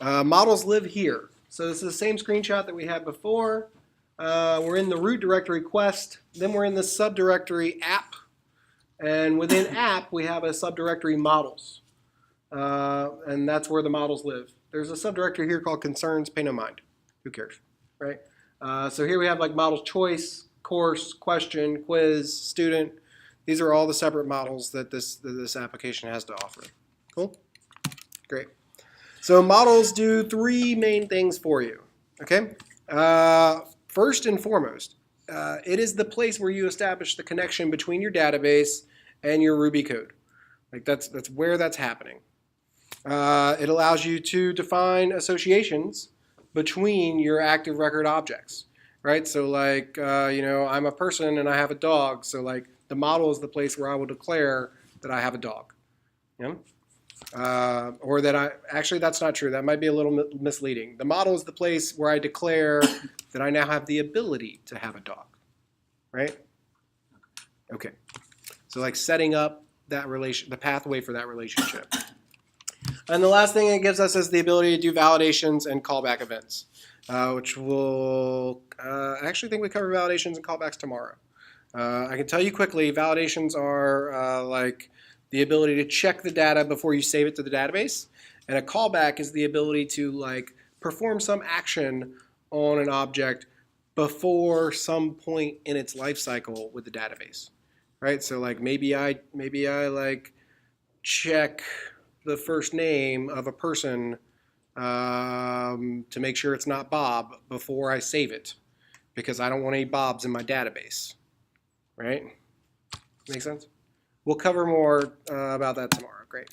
Models live here. So this is the same screenshot that we had before. We're in the root directory quest, then we're in the subdirectory app, and within app we have a subdirectory models, and that's where the models live. There's a subdirectory here called concerns, pay no mind. Who cares, right? So here we have like model choice, course, question, quiz, student. These are all the separate models that this application has to offer. Cool? Great. So models do 3 main things for you, okay? First and foremost, it is the place where you establish the connection between your database and your Ruby code. Like that's where that's happening. It allows you to define associations between your ActiveRecord objects, right? So like, I'm a person and I have a dog. So like the model is the place where I will declare that I have a dog. Yeah? Or that actually that's not true. That might be a little misleading. The model is the place where I declare that I now have the ability to have a dog, right? Okay. So like setting up that the pathway for that relationship. And the last thing it gives us is the ability to do validations and callback events, which we'll I actually think we cover validations and callbacks tomorrow. I can tell you quickly, validations are like the ability to check the data before you save it to the database, and a callback is the ability to like perform some action on an object before some point in its life cycle with the database, right? So like maybe I like check the first name of a person to make sure it's not Bob before I save it, because I don't want any Bobs in my database, right? Make sense? We'll cover more about that tomorrow. Great.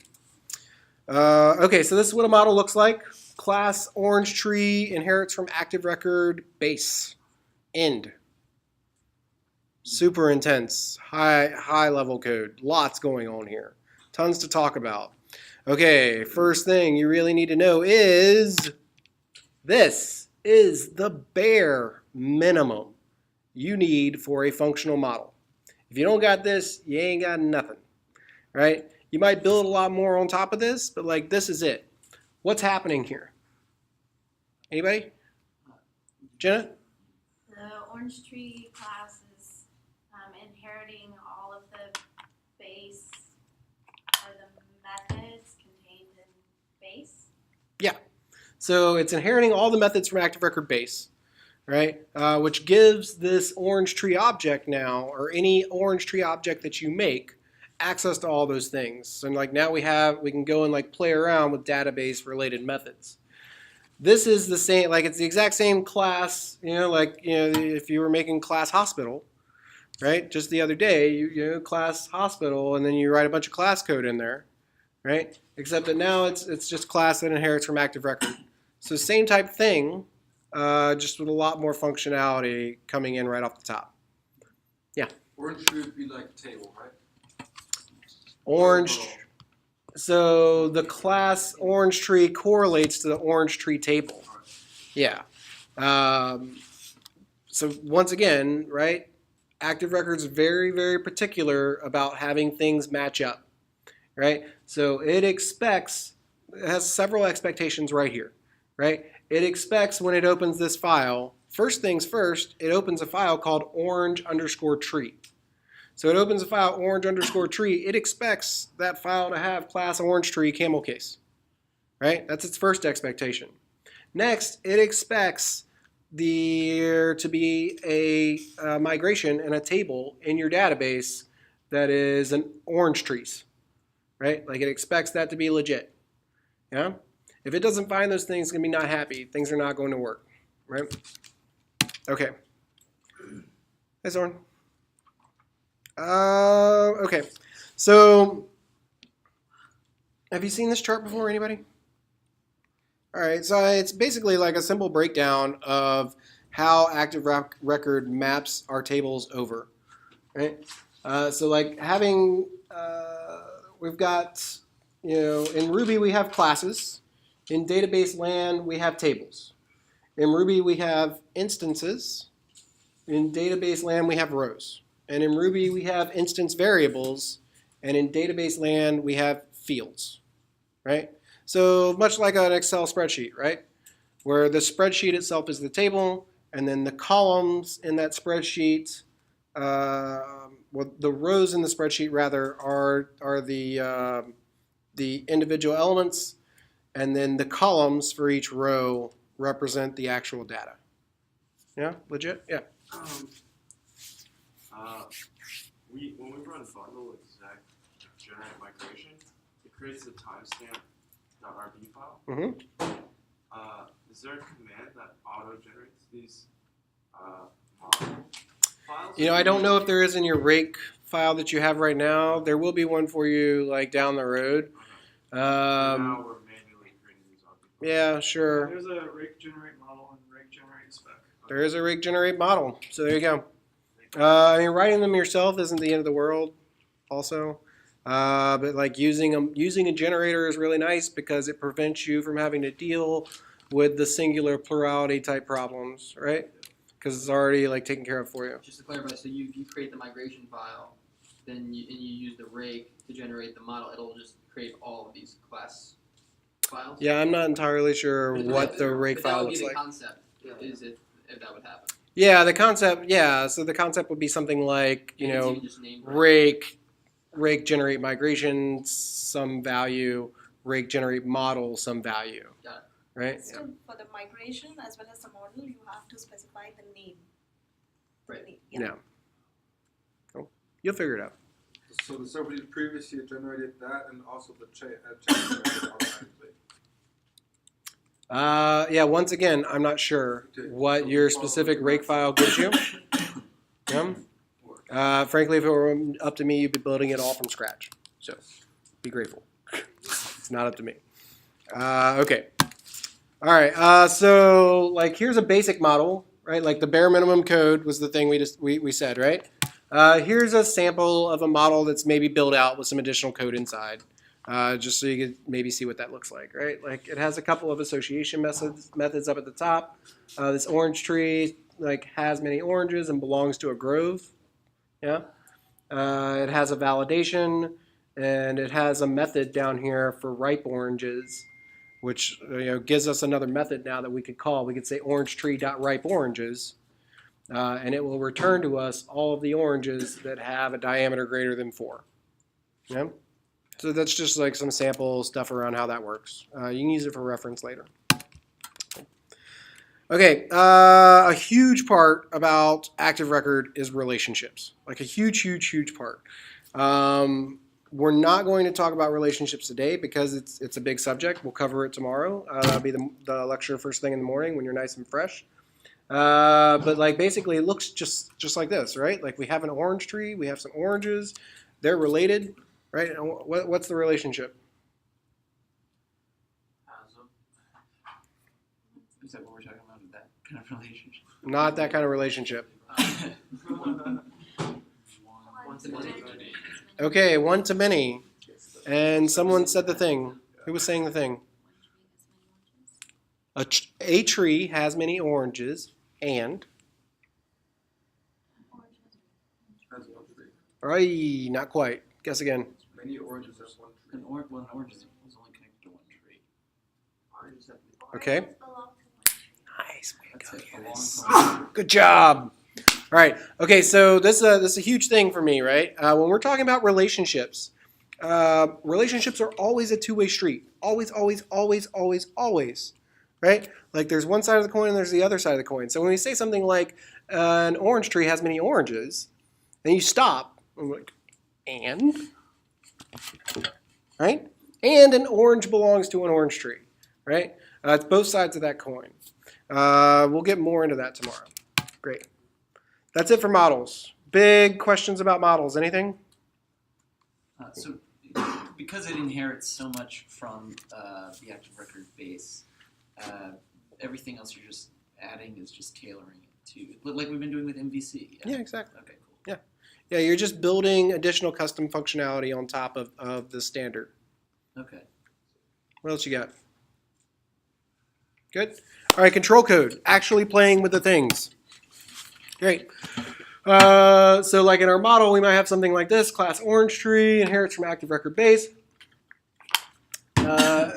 Okay, so this is what a model looks like. Class orange tree inherits from ActiveRecord base. End. Super intense, high level code. Lots going on here. Tons to talk about. Okay, first thing you really need to know is this is the bare minimum you need for a functional model. If you don't got this, you ain't got nothing, right? You might build a lot more on top of this, but like this is it. What's happening here? Anybody? Jenna? The orange tree class is inheriting all of the base or the methods contained in base. So it's inheriting all the methods from ActiveRecord base, right? Which gives this orange tree object now, or any orange tree object that you make, access to all those things. And like now we can go and like play around with database related methods. This is the same, like it's the exact same class, like if you were making class hospital, right? Just the other day, you class hospital, and then you write a bunch of class code in there, right? Except that now it's just class that inherits from ActiveRecord. So same type thing, just with a lot more functionality coming in right off the top. Orange tree would be like a table, right? Orange. So the class orange tree correlates to the orange tree table. Yeah. So once again, right? ActiveRecord's very, very particular about having things match up, right? So it has several expectations right here, right? It expects when it opens this file, first things first, it opens a file called orange_tree. So it opens a file orange_tree. It expects that file to have class orange tree camel case, right? That's its first expectation. Next, it expects there to be a migration and a table in your database that is an orange trees, right? Like it expects that to be legit. Yeah. If it doesn't find those things, it's gonna be not happy. Things are not going to work, right? Okay. Hey, Zorn. Okay, so have you seen this chart before, anybody? All right, so it's basically like a simple breakdown of how ActiveRecord maps our tables over, right? So like we've got, in Ruby we have classes. In database land we have tables. In Ruby we have instances. In database land we have rows. And in Ruby, we have instance variables, and in database land, we have fields, right? So much like an Excel spreadsheet, right? Where the spreadsheet itself is the table, and then the columns in that spreadsheet, well, the rows in the spreadsheet rather are the individual elements, and then the columns for each row represent the actual data. Yeah, legit? Yeah. When we run bundle exec generate migration, it creates a timestamp.rb file. Mm-hmm. Is there a command that auto generates these model files? I don't know if there is in your rake file that you have right now. There will be one for you like down the road. Now we're manually creating these RB files. Yeah, sure. There's a rake generate model and rake generate spec. There is a rake generate model. So there you go. Writing them yourself isn't the end of the world also. But like using a generator is really nice because it prevents you from having to deal with the singular plurality type problems, right? Because it's already like taken care of for you. Just to clarify, so you create the migration file, then you use the rake to generate the model. It'll just create all of these class files. Yeah, I'm not entirely sure what the rake file looks like. That would be the concept, is if that would happen. Yeah, the concept. Yeah, so the concept would be something like rake generate migration some value, rake generate model some value. Got it. Right. Still, for the migration as well as the model, you have to specify the name. Right. Yeah. Cool. You'll figure it out. So the server previously generated that and also the change automatically. Yeah, once again, I'm not sure what your specific rake file gives you. Yeah. Frankly, if it were up to me, you'd be building it all from scratch. So be grateful. It's not up to me. Okay. All right. So like here's a basic model, right? Like the bare minimum code was the thing we said, right? Here's a sample of a model that's maybe built out with some additional code inside, just so you could maybe see what that looks like, right? Like it has a couple of association methods up at the top. This orange tree like has many oranges and belongs to a grove. Yeah. It has a validation, and it has a method down here for ripe oranges, which gives us another method now that we could call. We could say orangetree.ripeoranges, and it will return to us all of the oranges that have a diameter greater than 4. Yeah? So that's just like some sample stuff around how that works. You can use it for reference later. Okay, a huge part about ActiveRecord is relationships. Like a huge, huge, huge part. We're not going to talk about relationships today because it's a big subject. We'll cover it tomorrow. That'll be the lecture first thing in the morning when you're nice and fresh. But like basically it looks just like this, right? Like we have an orange tree, we have some oranges, they're related, right? And what's the relationship? Is that what we're talking about? That kind of relationship? Not that kind of relationship. Okay, one to many. And someone said the thing. Who was saying the thing? A tree has many oranges and... Right, not quite. Guess again. Many oranges have one tree. An orange is only connected to one tree. Okay. Oranges belong to one tree. Nice. That's Way it. to go, Belongs Eunice. to- Good job. All right. Okay, so this is a huge thing for me, right? When we're talking about relationships, relationships are always a two-way street. Always, always, always, always, always. Right? Like there's one side of the coin and there's the other side of the coin. So when we say something like an orange tree has many oranges, then you stop. And we're like, and? Right? And an orange belongs to an orange tree. Right? It's both sides of that coin. We'll get more into that tomorrow. Great. That's it for models. Big questions about models. Anything? So because it inherits so much from the ActiveRecord base, everything else you're just adding is just tailoring it to, like we've been doing with MVC. Yeah, exactly. Okay, cool. Yeah, you're just building additional custom functionality on top of the standard. Okay. What else you got? Good. All right, control code. Actually playing with the things. Great. So like in our model, we might have something like this, class orange tree, inherits from ActiveRecord base,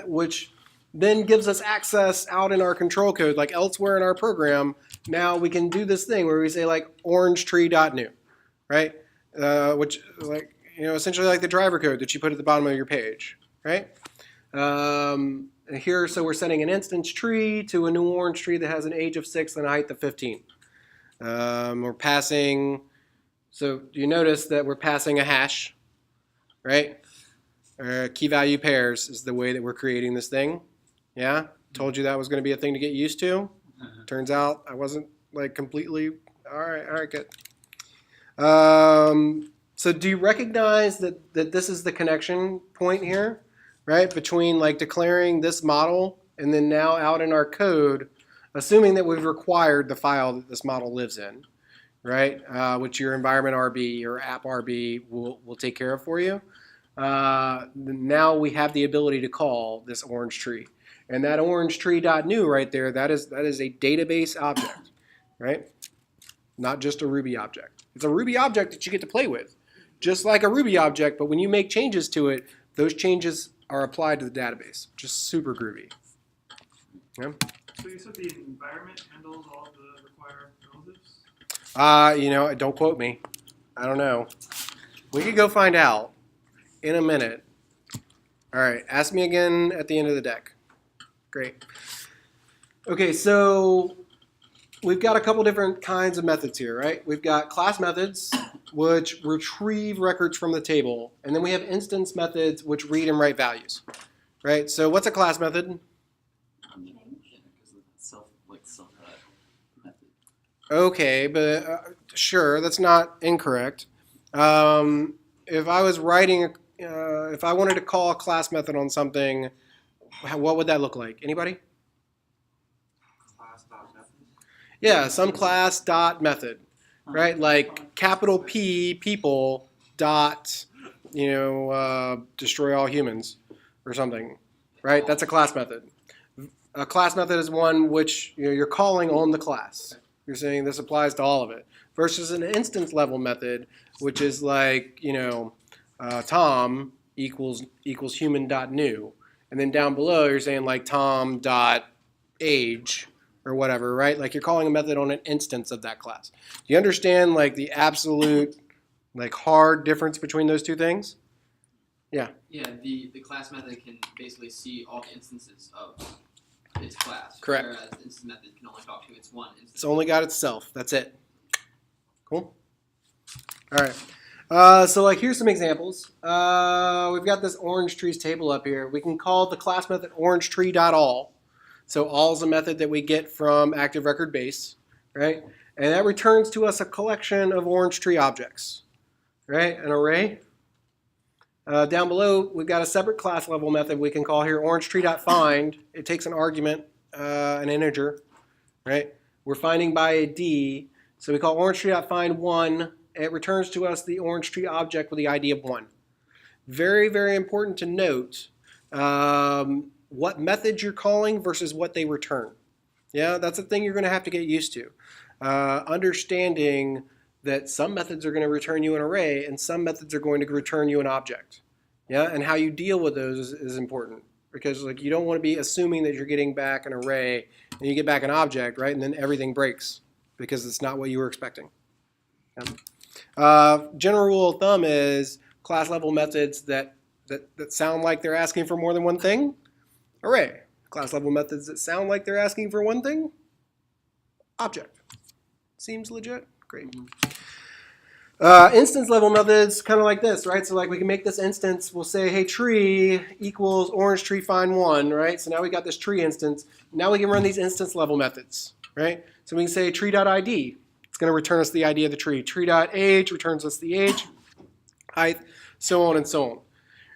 which then gives us access out in our control code, like elsewhere in our program. Now we can do this thing where we say like orange tree.new, right? Which like, essentially like the driver code that you put at the bottom of your page, right? Here, so we're setting an instance tree to a new orange tree that has an age of 6 and a height of 15. We're passing, so you notice that we're passing a hash, right? Key value pairs is the way that we're creating this thing. Yeah? Told you that was going to be a thing to get used to. Turns out I wasn't like completely, all right, good. So do you recognize that this is the connection point here, right? Between like declaring this model and then now out in our code, assuming that we've required the file that this model lives in, right? Which your environment RB or app RB will take care of for you. Now we have the ability to call this orange tree. And that orange tree.new right there, that is a database object, right? Not just a Ruby object. It's a Ruby object that you get to play with, just like a Ruby object, but when you make changes to it, those changes are applied to the database. Just super groovy. Yeah? So you said the environment handles all of the required relatives? Don't quote me. I don't know. We could go find out in a minute. All right, ask me again at the end of the deck. Great. Okay, so we've got a couple different kinds of methods here, right? We've got class methods, which retrieve records from the table, and then we have instance methods, which read and write values, right? So what's a class method? Method. Okay, but sure, that's not incorrect. If I was writing, if I wanted to call a class method on something, what would that look like? Anybody? Class.method. Yeah, some class dot method, right? Like capital P people dot, destroy all humans, or something, right? That's a class method. A class method is one which you're calling on the class. You're saying this applies to all of it. Versus an instance level method, which is like, Tom equals human.new. And then down below, you're saying like Tom.age or whatever, right? Like you're calling a method on an instance of that class. Do you understand like the absolute like hard difference between those two things? Yeah. Yeah, the class method can basically see all the instances of its class. Correct. Whereas the instance method can only talk to its one instance. It's only got itself. That's it. Cool. All right. So like here's some examples. We've got this orange trees table up here. We can call the class method orangetree.all. So all is a method that we get from ActiveRecord base, right? And that returns to us a collection of orange tree objects, right? An array. Down below, we've got a separate class level method we can call here orangetree.find. It takes an argument, an integer, right? We're finding by a D. So we call orangetree.find1. It returns to us the orange tree object with the ID of 1. Very, very important to note what methods you're calling versus what they return. Yeah, that's a thing you're going to have to get used to. Understanding that some methods are going to return you an array and some methods are going to return you an object. Yeah, and how you deal with those is important. Because like you don't want to be assuming that you're getting back an array and you get back an object, right? And then everything breaks because it's not what you were expecting. General rule of thumb is class level methods that sound like they're asking for more than one thing, array. Class level methods that sound like they're asking for one thing, object. Seems legit? Great. Instance level methods kind of like this, right? So like we can make this instance, we'll say, hey, tree equals orange tree find 1, right? So now we got this tree instance. Now we can run these instance level methods, right? So we can say tree.id. It's going to return us the ID of the tree. Tree.age returns us the age, height, so on and so on,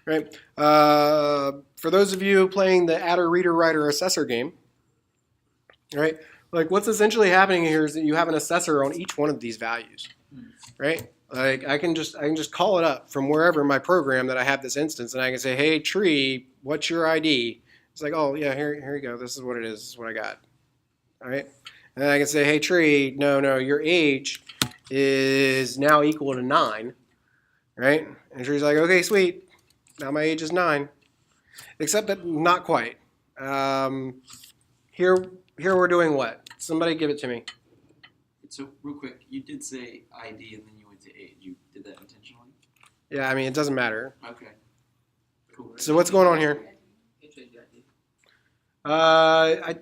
right? For those of you playing the adder, reader, writer, assessor game, right? Like what's essentially happening here is that you have an assessor on each one of these values, right? Like I can just call it up from wherever in my program that I have this instance, and I can say, hey, tree, what's your ID? It's like, oh yeah, here you go. This is what it is. This is what I got. All right. And then I can say, hey, tree, no, your age is now equal to 9, right? And tree's like, okay, sweet. Now my age is 9. Except that not quite. Here we're doing what? Somebody give it to me. So real quick, you did say ID and then you went to age. You did that intentionally? Yeah, I mean, it doesn't matter. Okay. Cool. So what's going on here? You can change the ID. I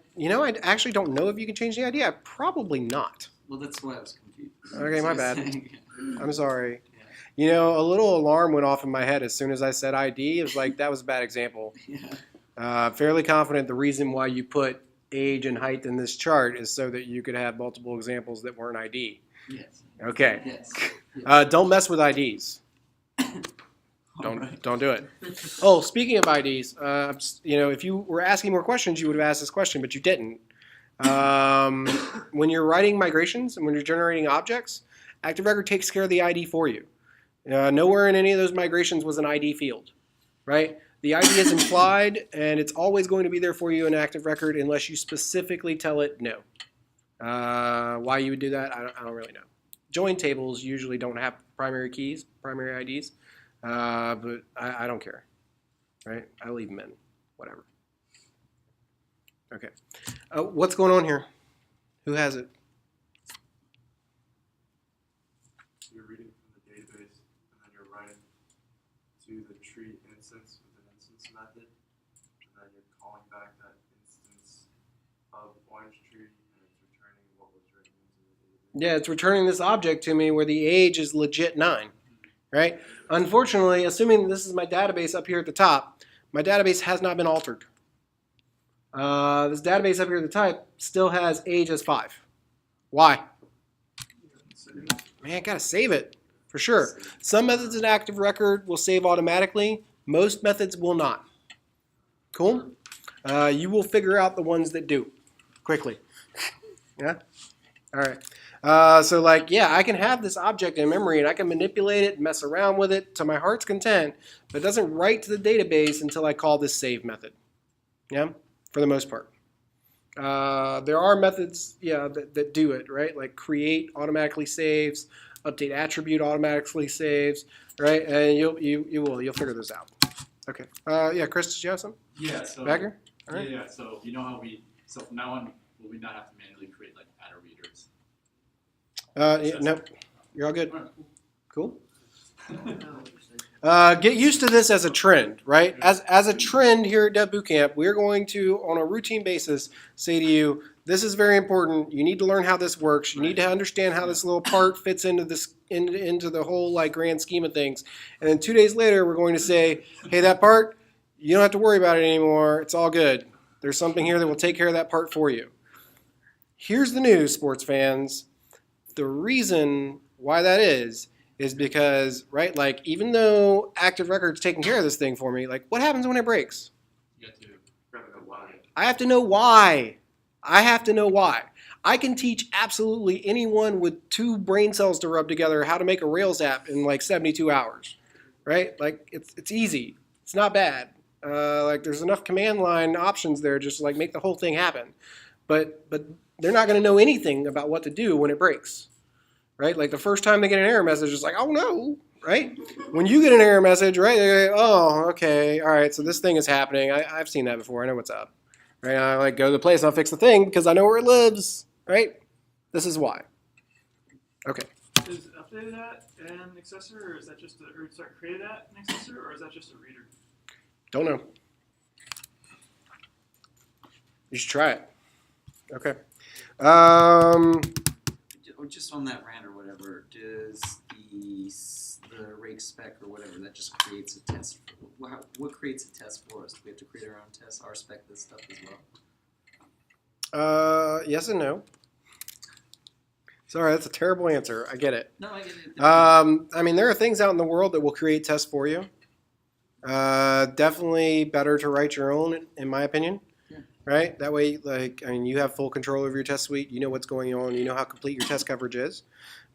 actually don't know if you can change the ID. Probably not. Well, that's why I was confused. Okay, my bad. Saying, I'm sorry. Yeah. A little alarm went off in my head as soon as I said ID. It was like, that was a bad example. Yeah. Fairly confident the reason why you put age and height in this chart is so that you could have multiple examples that weren't ID. Yes. Okay. Yes. Don't mess with IDs. Don't do it. Oh, speaking of IDs, if you were asking more questions, you would have asked this question, but you didn't. When you're writing migrations and when you're generating objects, ActiveRecord takes care of the ID for you. Nowhere in any of those migrations was an ID field, right? The ID is implied, and it's always going to be there for you in ActiveRecord unless you specifically tell it no. Why you would do that, I don't really know. Join tables usually don't have primary keys, primary IDs, but I don't care, right? I leave them in, whatever. Okay, what's going on here? Who has it? You're reading from the database, and then you're writing to the tree instance with an instance method, and then you're calling back that instance of orange tree, and it's returning what was written into the database. Yeah, it's returning this object to me where the age is legit 9, right? Unfortunately, assuming this is my database up here at the top, my database has not been altered. This database up here at the top still has age as 5. Why? Man, I gotta save it, for sure. Some methods in ActiveRecord will save automatically. Most methods will not. Cool? You will figure out the ones that do quickly. Yeah? All right. So like, yeah, I can have this object in memory and I can manipulate it and mess around with it to my heart's content, but it doesn't write to the database until I call this save method. Yeah, for the most part. There are methods, yeah, that do it, right? Like create automatically saves, update attribute automatically saves, right? And you'll figure this out. Okay. Yeah, Chris, did you have something? Yeah, so Back here? All right. yeah, so you know how so from now on will we not have to manually create like adder readers? Yeah, nope. You're all good. Alright, Cool. Get used to this as a trend, right? As a trend here at Dev Bootcamp, we're going to, on a routine basis, say to you, this is very important. You need to learn how this works. You need to understand how this little part fits into this into the whole like grand scheme of things. And then 2 days later, we're going to say, hey, that part, you don't have to worry about it anymore. It's all good. There's something here that will take care of that part for you. Here's the news, sports fans. The reason why that is because, right, like even though ActiveRecord's taking care of this thing for me, like what happens when it breaks? You have to I have to know why. I have to know why. I can teach absolutely anyone with 2 brain cells to rub together how to make a Rails app in like 72 hours, right? Like it's easy. It's not bad. Like there's enough command line options there just to like make the whole thing happen. But they're not going to know anything about what to do when it breaks, right? Like the first time they get an error message, it's like, oh no, right? When you get an error message, right, they go, oh, okay, all right, so this thing is happening. I've seen that before. I know what's up. Right? I like go to the place and I'll fix the thing because I know where it lives, right? This is why. Okay. Is updated at an accessor, or is that just or sorry, created at an accessor, or is that just a reader? Don't know. You should try it. Okay. Just on that rant or whatever, does the rake spec or whatever that just creates a test? What creates a test for us? Do we have to create our own tests, our spec this stuff as well? Yes and no. Sorry, that's a terrible answer. I get it. No, I get it. I mean, there are things out in the world that will create tests for you. Definitely better to write your own, in my opinion. Yeah. Right? That way, like, I mean, you have full control over your test suite. You know what's going on. You know how complete your test coverage is.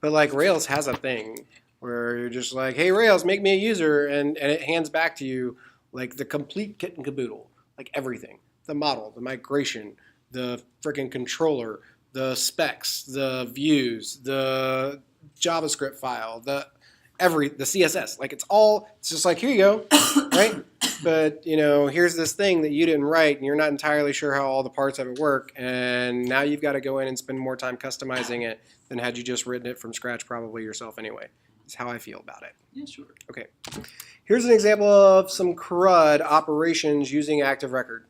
But like Rails has a thing where you're just like, hey, Rails, make me a user, and it hands back to you like the complete kit and caboodle, like everything. The model, the migration, the freaking controller, the specs, the views, the JavaScript file, the CSS. Like it's just like, here you go, right? But, you know, here's this thing that you didn't write and you're not entirely sure how all the parts of it work. And now you've got to go in and spend more time customizing it than had you just written it from scratch probably yourself anyway. That's how I feel about it. Yeah, sure. Okay. Here's an example of some CRUD operations using ActiveRecord.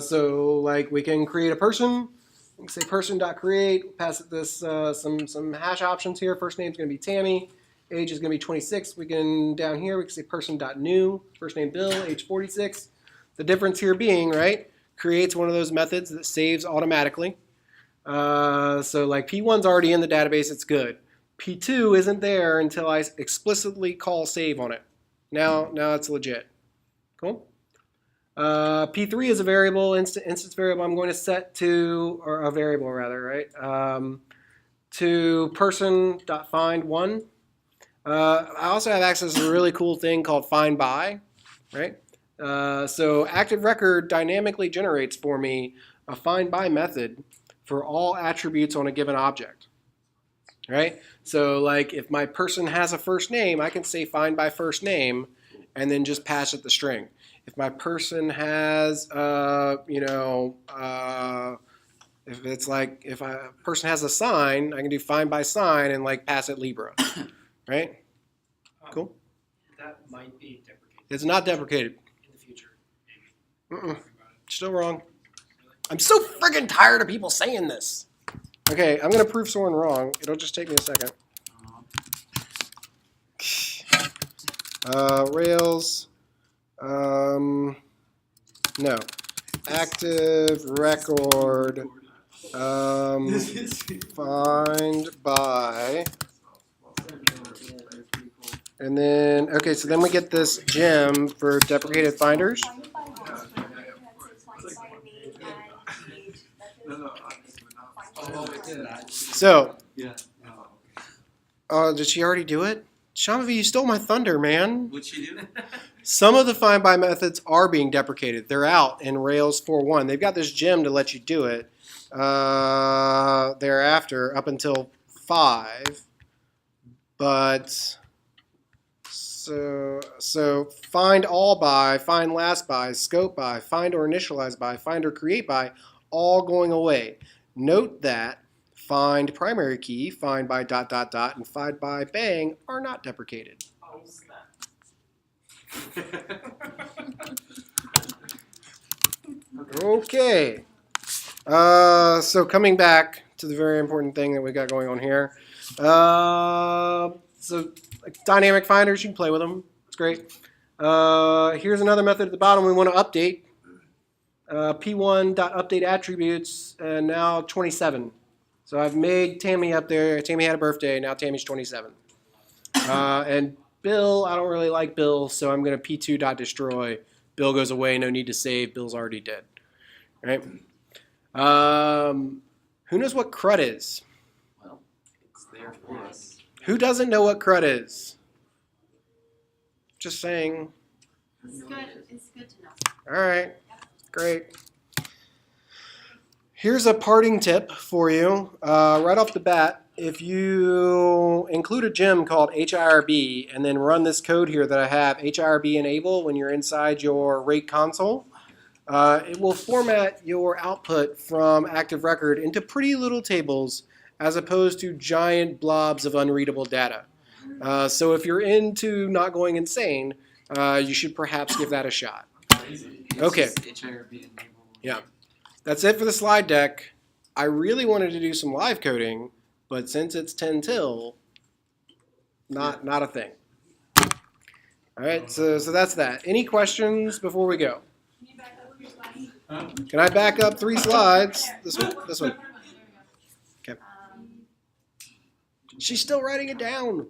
So like we can create a person. We can say person.create, pass it this some hash options here. First name's going to be Tammy. Age is going to be 26. We can, down here, we can say person.new, first name Bill, age 46. The difference here being, right, creates one of those methods that saves automatically. So like P1's already in the database, it's good. P2 isn't there until I explicitly call save on it. Now it's legit. Cool. P3 is a variable, instance variable I'm going to set to, or a variable rather, right, to person.find1. I also have access to a really cool thing called find by, right? So ActiveRecord dynamically generates for me a find by method for all attributes on a given object, right? So like if my person has a first name, I can say find by first name and then just pass it the string. If my person has, if it's like, if a person has a sign, I can do find by sign and like pass it Libra, right? Cool. That might be deprecated It's not deprecated. in the future. Still wrong. I'm so friggin' tired of people saying this. Okay, I'm gonna prove someone wrong. It'll just take me a second. Rails. No. ActiveRecord. Find by. And then, okay, so then we get this gem for deprecated finders. So, Yeah. did she already do it? Shamavi, you stole my thunder, man. What'd she do? Some of the find by methods are being deprecated. They're out in Rails 4.1. They've got this gem to let you do it thereafter up until 5. But so find all by, find last by, scope by, find or initialize by, find or create by, all going away. Note that find primary key, find by ... and find by bang are not deprecated. Okay. So coming back to the very important thing that we got going on here. So like dynamic finders, you can play with them. It's great. Here's another method at the bottom we want to update. P1.update attributes, and now 27. So I've made Tammy up there. Tammy had a birthday. Now Tammy's 27. And Bill, I don't really like Bill, so I'm going to P2.destroy. Bill goes away. No need to save. Bill's already dead. Right? Who knows what CRUD is? Well, it's there for us. Who doesn't know what CRUD is? Just saying. It's good. It's good to know. All right. Great. Here's a parting tip for you. Right off the bat, if you include a gem called HIRB and then run this code here that I have, HIRB enable, when you're inside your rate console, it will format your output from ActiveRecord into pretty little tables as opposed to giant blobs of unreadable data. So if you're into not going insane, you should perhaps give that a shot. Okay. HIRB enable. Yeah. That's it for the slide deck. I really wanted to do some live coding, but since it's 10 till, not a thing. All right, so that's that. Any questions before we go? Can I back up 3 slides? This one. Okay. She's still writing it down.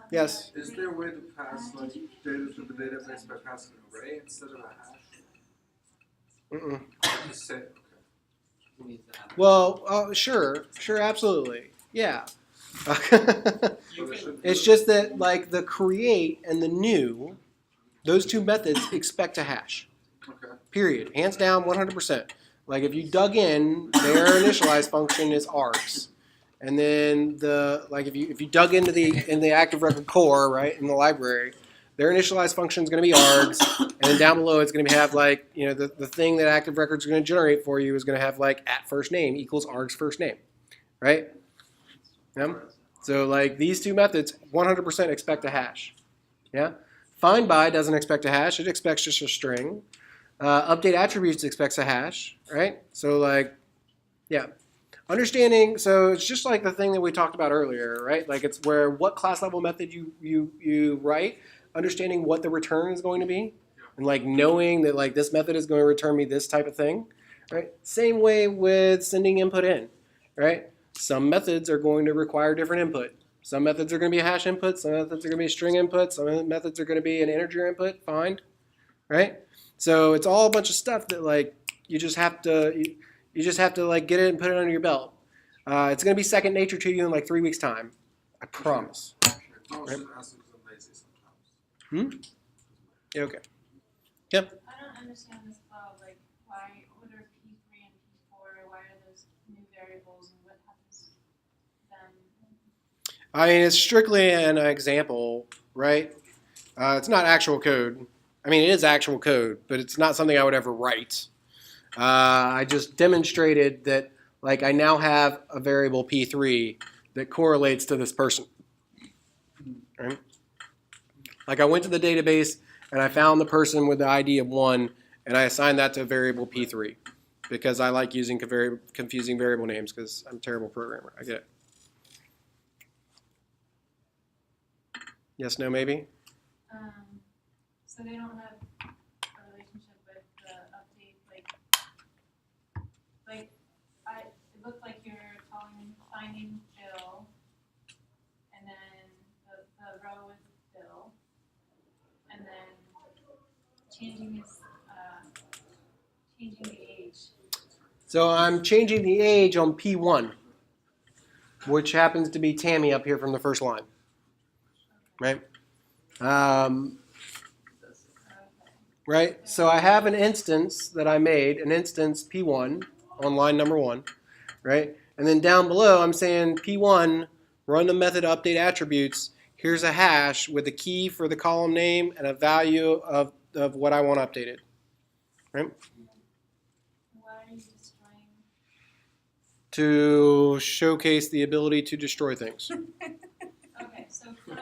Yes. Is there a way to pass like data to the database by passing an array instead of a hash? Mm-mm. Just say, okay. Who needs to happen? Well, sure, absolutely, yeah. It's just that like the create and the new, those 2 methods expect a hash. Okay. Period. Hands down, 100%. Like if you dug in, their initialize function is args. And then if you dug into the ActiveRecord core, right, in the library, their initialize function is going to be args, and then down below it's going to have like, you know, the thing that ActiveRecord is going to generate for you is going to have like at first name equals args first name, right? Yeah? So like these 2 methods 100% expect a hash. Yeah. Find by doesn't expect a hash; it expects just a string. Update attributes expects a hash, right? So like, yeah. Understanding, so it's just like the thing that we talked about earlier, right? Like it's where what class level method you write, understanding what the return is going to be, and like knowing that like this method is going to return me this type of thing, right? Same way with sending input in, right? Some methods are going to require different input. Some methods are going to be a hash input, some methods are going to be a string input, some methods are going to be an integer input, find, right? So it's all a bunch of stuff that like you just have to like get it and put it under your belt. It's going to be second nature to you in like 3 weeks' time. I promise. No, right? Should ask because I'm lazy sometimes. Yeah, okay. Yep. I don't understand this flow. Like, what are P3 and P4? Why are those new variables, and what happens to them? I mean, it's strictly an example, right? It's not actual code. I mean, it is actual code, but it's not something I would ever write. I just demonstrated that, like, I now have a variable P3 that correlates to this person. Right? Like, I went to the database and I found the person with the ID of 1, and I assigned that to a variable P3 because I like using confusing variable names because I'm a terrible programmer. I get it. Yes, no, maybe? So they don't have a relationship with the update, it looked like you're finding Bill, and then the row is Bill, and then changing the age. So I'm changing the age on P1, which happens to be Tammy up here from the first line, right? Right? So I have an instance that I made, an instance P1 on line number 1, right? And then down below, I'm saying P1, run the method update attributes. Here's a hash with a key for the column name and a value of what I want updated, right? Why are you destroying? To showcase the ability to destroy things. Okay, so CRUD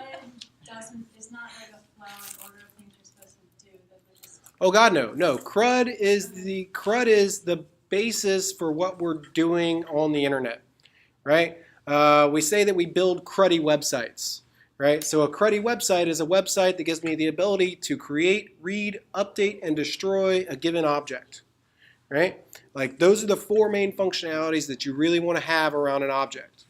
is not like a flow and order of things you're supposed to do. That would just Oh God, no, no. CRUD is the basis for what we're doing on the internet, right? We say that we build cruddy websites, right? So a cruddy website is a website that gives me the ability to create, read, update, and destroy a given object, right? Like those are the 4 main functionalities that you really want to have around an object,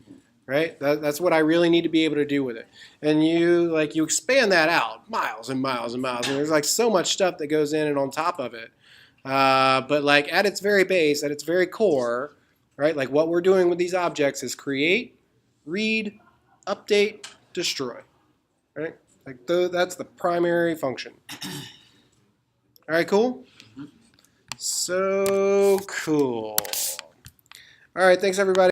right? That's what I really need to be able to do with it. And you expand that out miles and miles and miles, and there's like so much stuff that goes in and on top of it. But like at its very base, at its very core, right? Like what we're doing with these objects is create, read, update, destroy, right? Like that's the primary function. All right, cool? So cool. All right, thanks everybody.